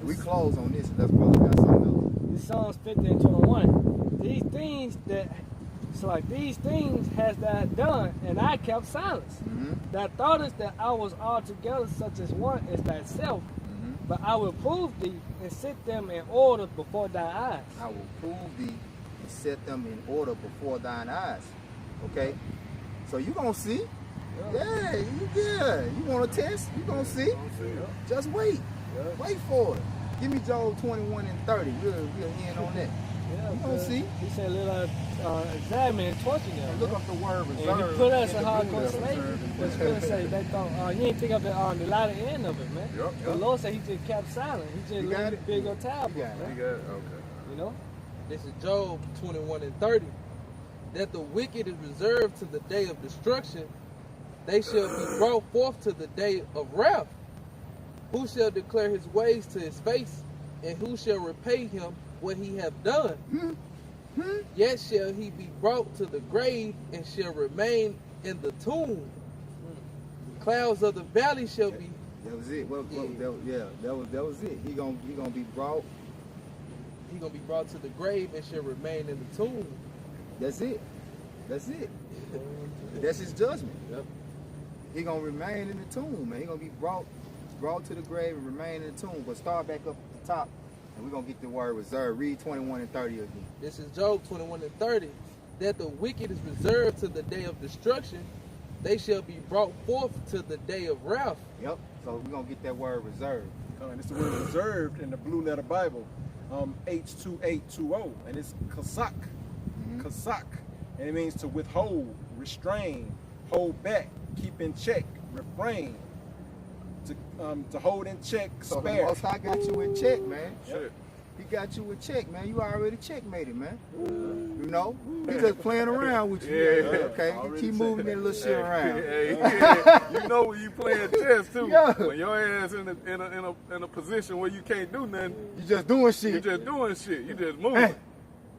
We close on this. Let's probably got something This Psalms 50 and 21. These things these things has that done, and I kept silence. else. Mm-hmm. That thoughtest that I was altogether such as one is thyself, Mm-hmm. but I will prove thee and set them in order before thy eyes. I will prove thee and set them in order before thine eyes. Okay? So you gonna see? Yeah, you want to test? You gonna see? Just wait. Wait for it. Give me Job 21 and 30. We'll end on that. Yeah, You gonna see? He said, let us examine and torture them. Look up the word And reserve. he put us in the hardcore blue letter, slavery. reserve. But you say that don't, you ain't think of the latter end of it, man. Yep. The Lord said he just kept silent. He just You got let it? it big on tablet, You got it. You man. got it? Okay. You know? This is Job 21 and 30. That the wicked is reserved to the day of destruction, they shall be brought forth to the day of wrath. Who shall declare his ways to his face, and who shall repay him what he hath done? Yet shall he be brought to the grave, and shall remain in the tomb. Clouds of the valley shall be. That was it. That was it. He gonna be brought. He gonna be brought to the grave and shall remain in the tomb. That's it. That's it. That's his judgment. Yep. He gonna remain in the tomb, man. He gonna be brought to the grave and remain in the tomb. But start back up at the top, and we're gonna get the word reserved. Read 21 and 30 again. This is Job 21 and 30. That the wicked is reserved to the day of destruction, they shall be brought forth to the day of wrath. Yep. So we're gonna get that word reserved. And it's the word reserved in the Blue Letter Bible, H2820, and it's kasak, kasak, and it means to withhold, restrain, hold back, keep in check, refrain, to hold in check, So the spare. Most High got you in check, man. Shit. He got you in check, man. You already checkmated, man. You know, he just playing around with you. Yeah. Okay, Already keep moving that little shit around. Hey, you know when you playing chess too. Yeah. When your ass in a position where you can't do nothing, You just doing you shit. just doing shit. You just moving. Hey.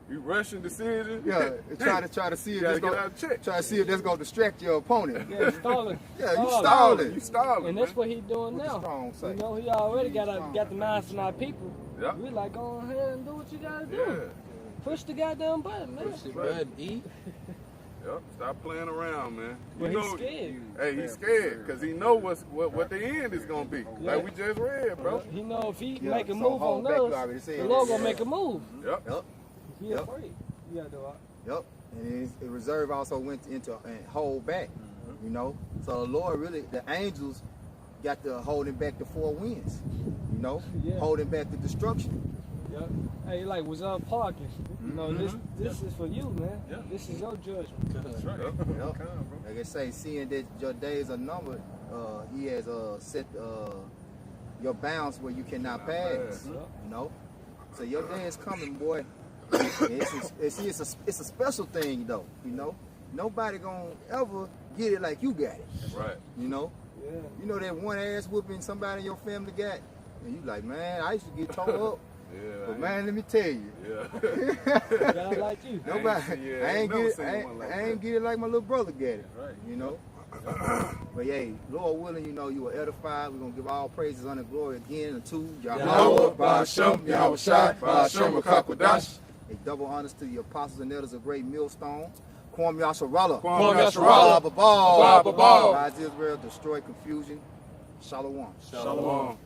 You rushing decisions. Yeah, and try to see if You that's gotta get gonna out of check. try to see if that's gonna distract your opponent. Yeah, stalling. Yeah, you Stalling. stalling. You stalling. And that's man. what he doing What the now. strong say? You know, he already got the minds from our people. Yeah. We like, go ahead and do what you gotta do. Yeah. Push the goddamn button, man. Push the button, E. Yep. Stop playing around, man. Well, You he's know- scared. Hey, he's scared because he know what the end is gonna be. Yeah. Like we just read, bro. He know if he Yeah, make a so move hold on back, you us, already said the that. Lord gonna Yeah. make a move. Yep. Yep, He Yep. afraid. You gotta do it. yep. And it reserve also went into and hold back. You know, so the Lord really, the angels got to holding back the four winds. You know, Yeah. holding back the destruction. Yep. Hey, like was up parking. You know, this is for you, man. Yeah. This is your judgment. That's right. Yep. Yep. Come on, bro. Like I say, seeing that your days are numbered, He has set your bounds where you cannot pass. Yep. You know, so your day is coming, boy. It's a special thing though, you know. Nobody gonna ever get it like you got it. Right. You know? Yeah. You know that one ass whooping somebody in your family got? And you like, man, I used to get tore up. Yeah. But man, let me tell you. Yeah. God like you. Nobody, I ain't never seen I one like ain't that. get it like my little brother got it. Right. You know? But hey, Lord willing, you know, you are edified. We're gonna give all praises, honor, and glory again unto Yahweh, Ba'ashem, Yahweh Shai, Ba'ashem, Makakwadash. A double honors to the apostles and elders of Great Millstone. Kwam Yasharallah. Kwam Yasharallah. Bababal. Bababal. God's Israel, destroy confusion. Shalom. Shalom.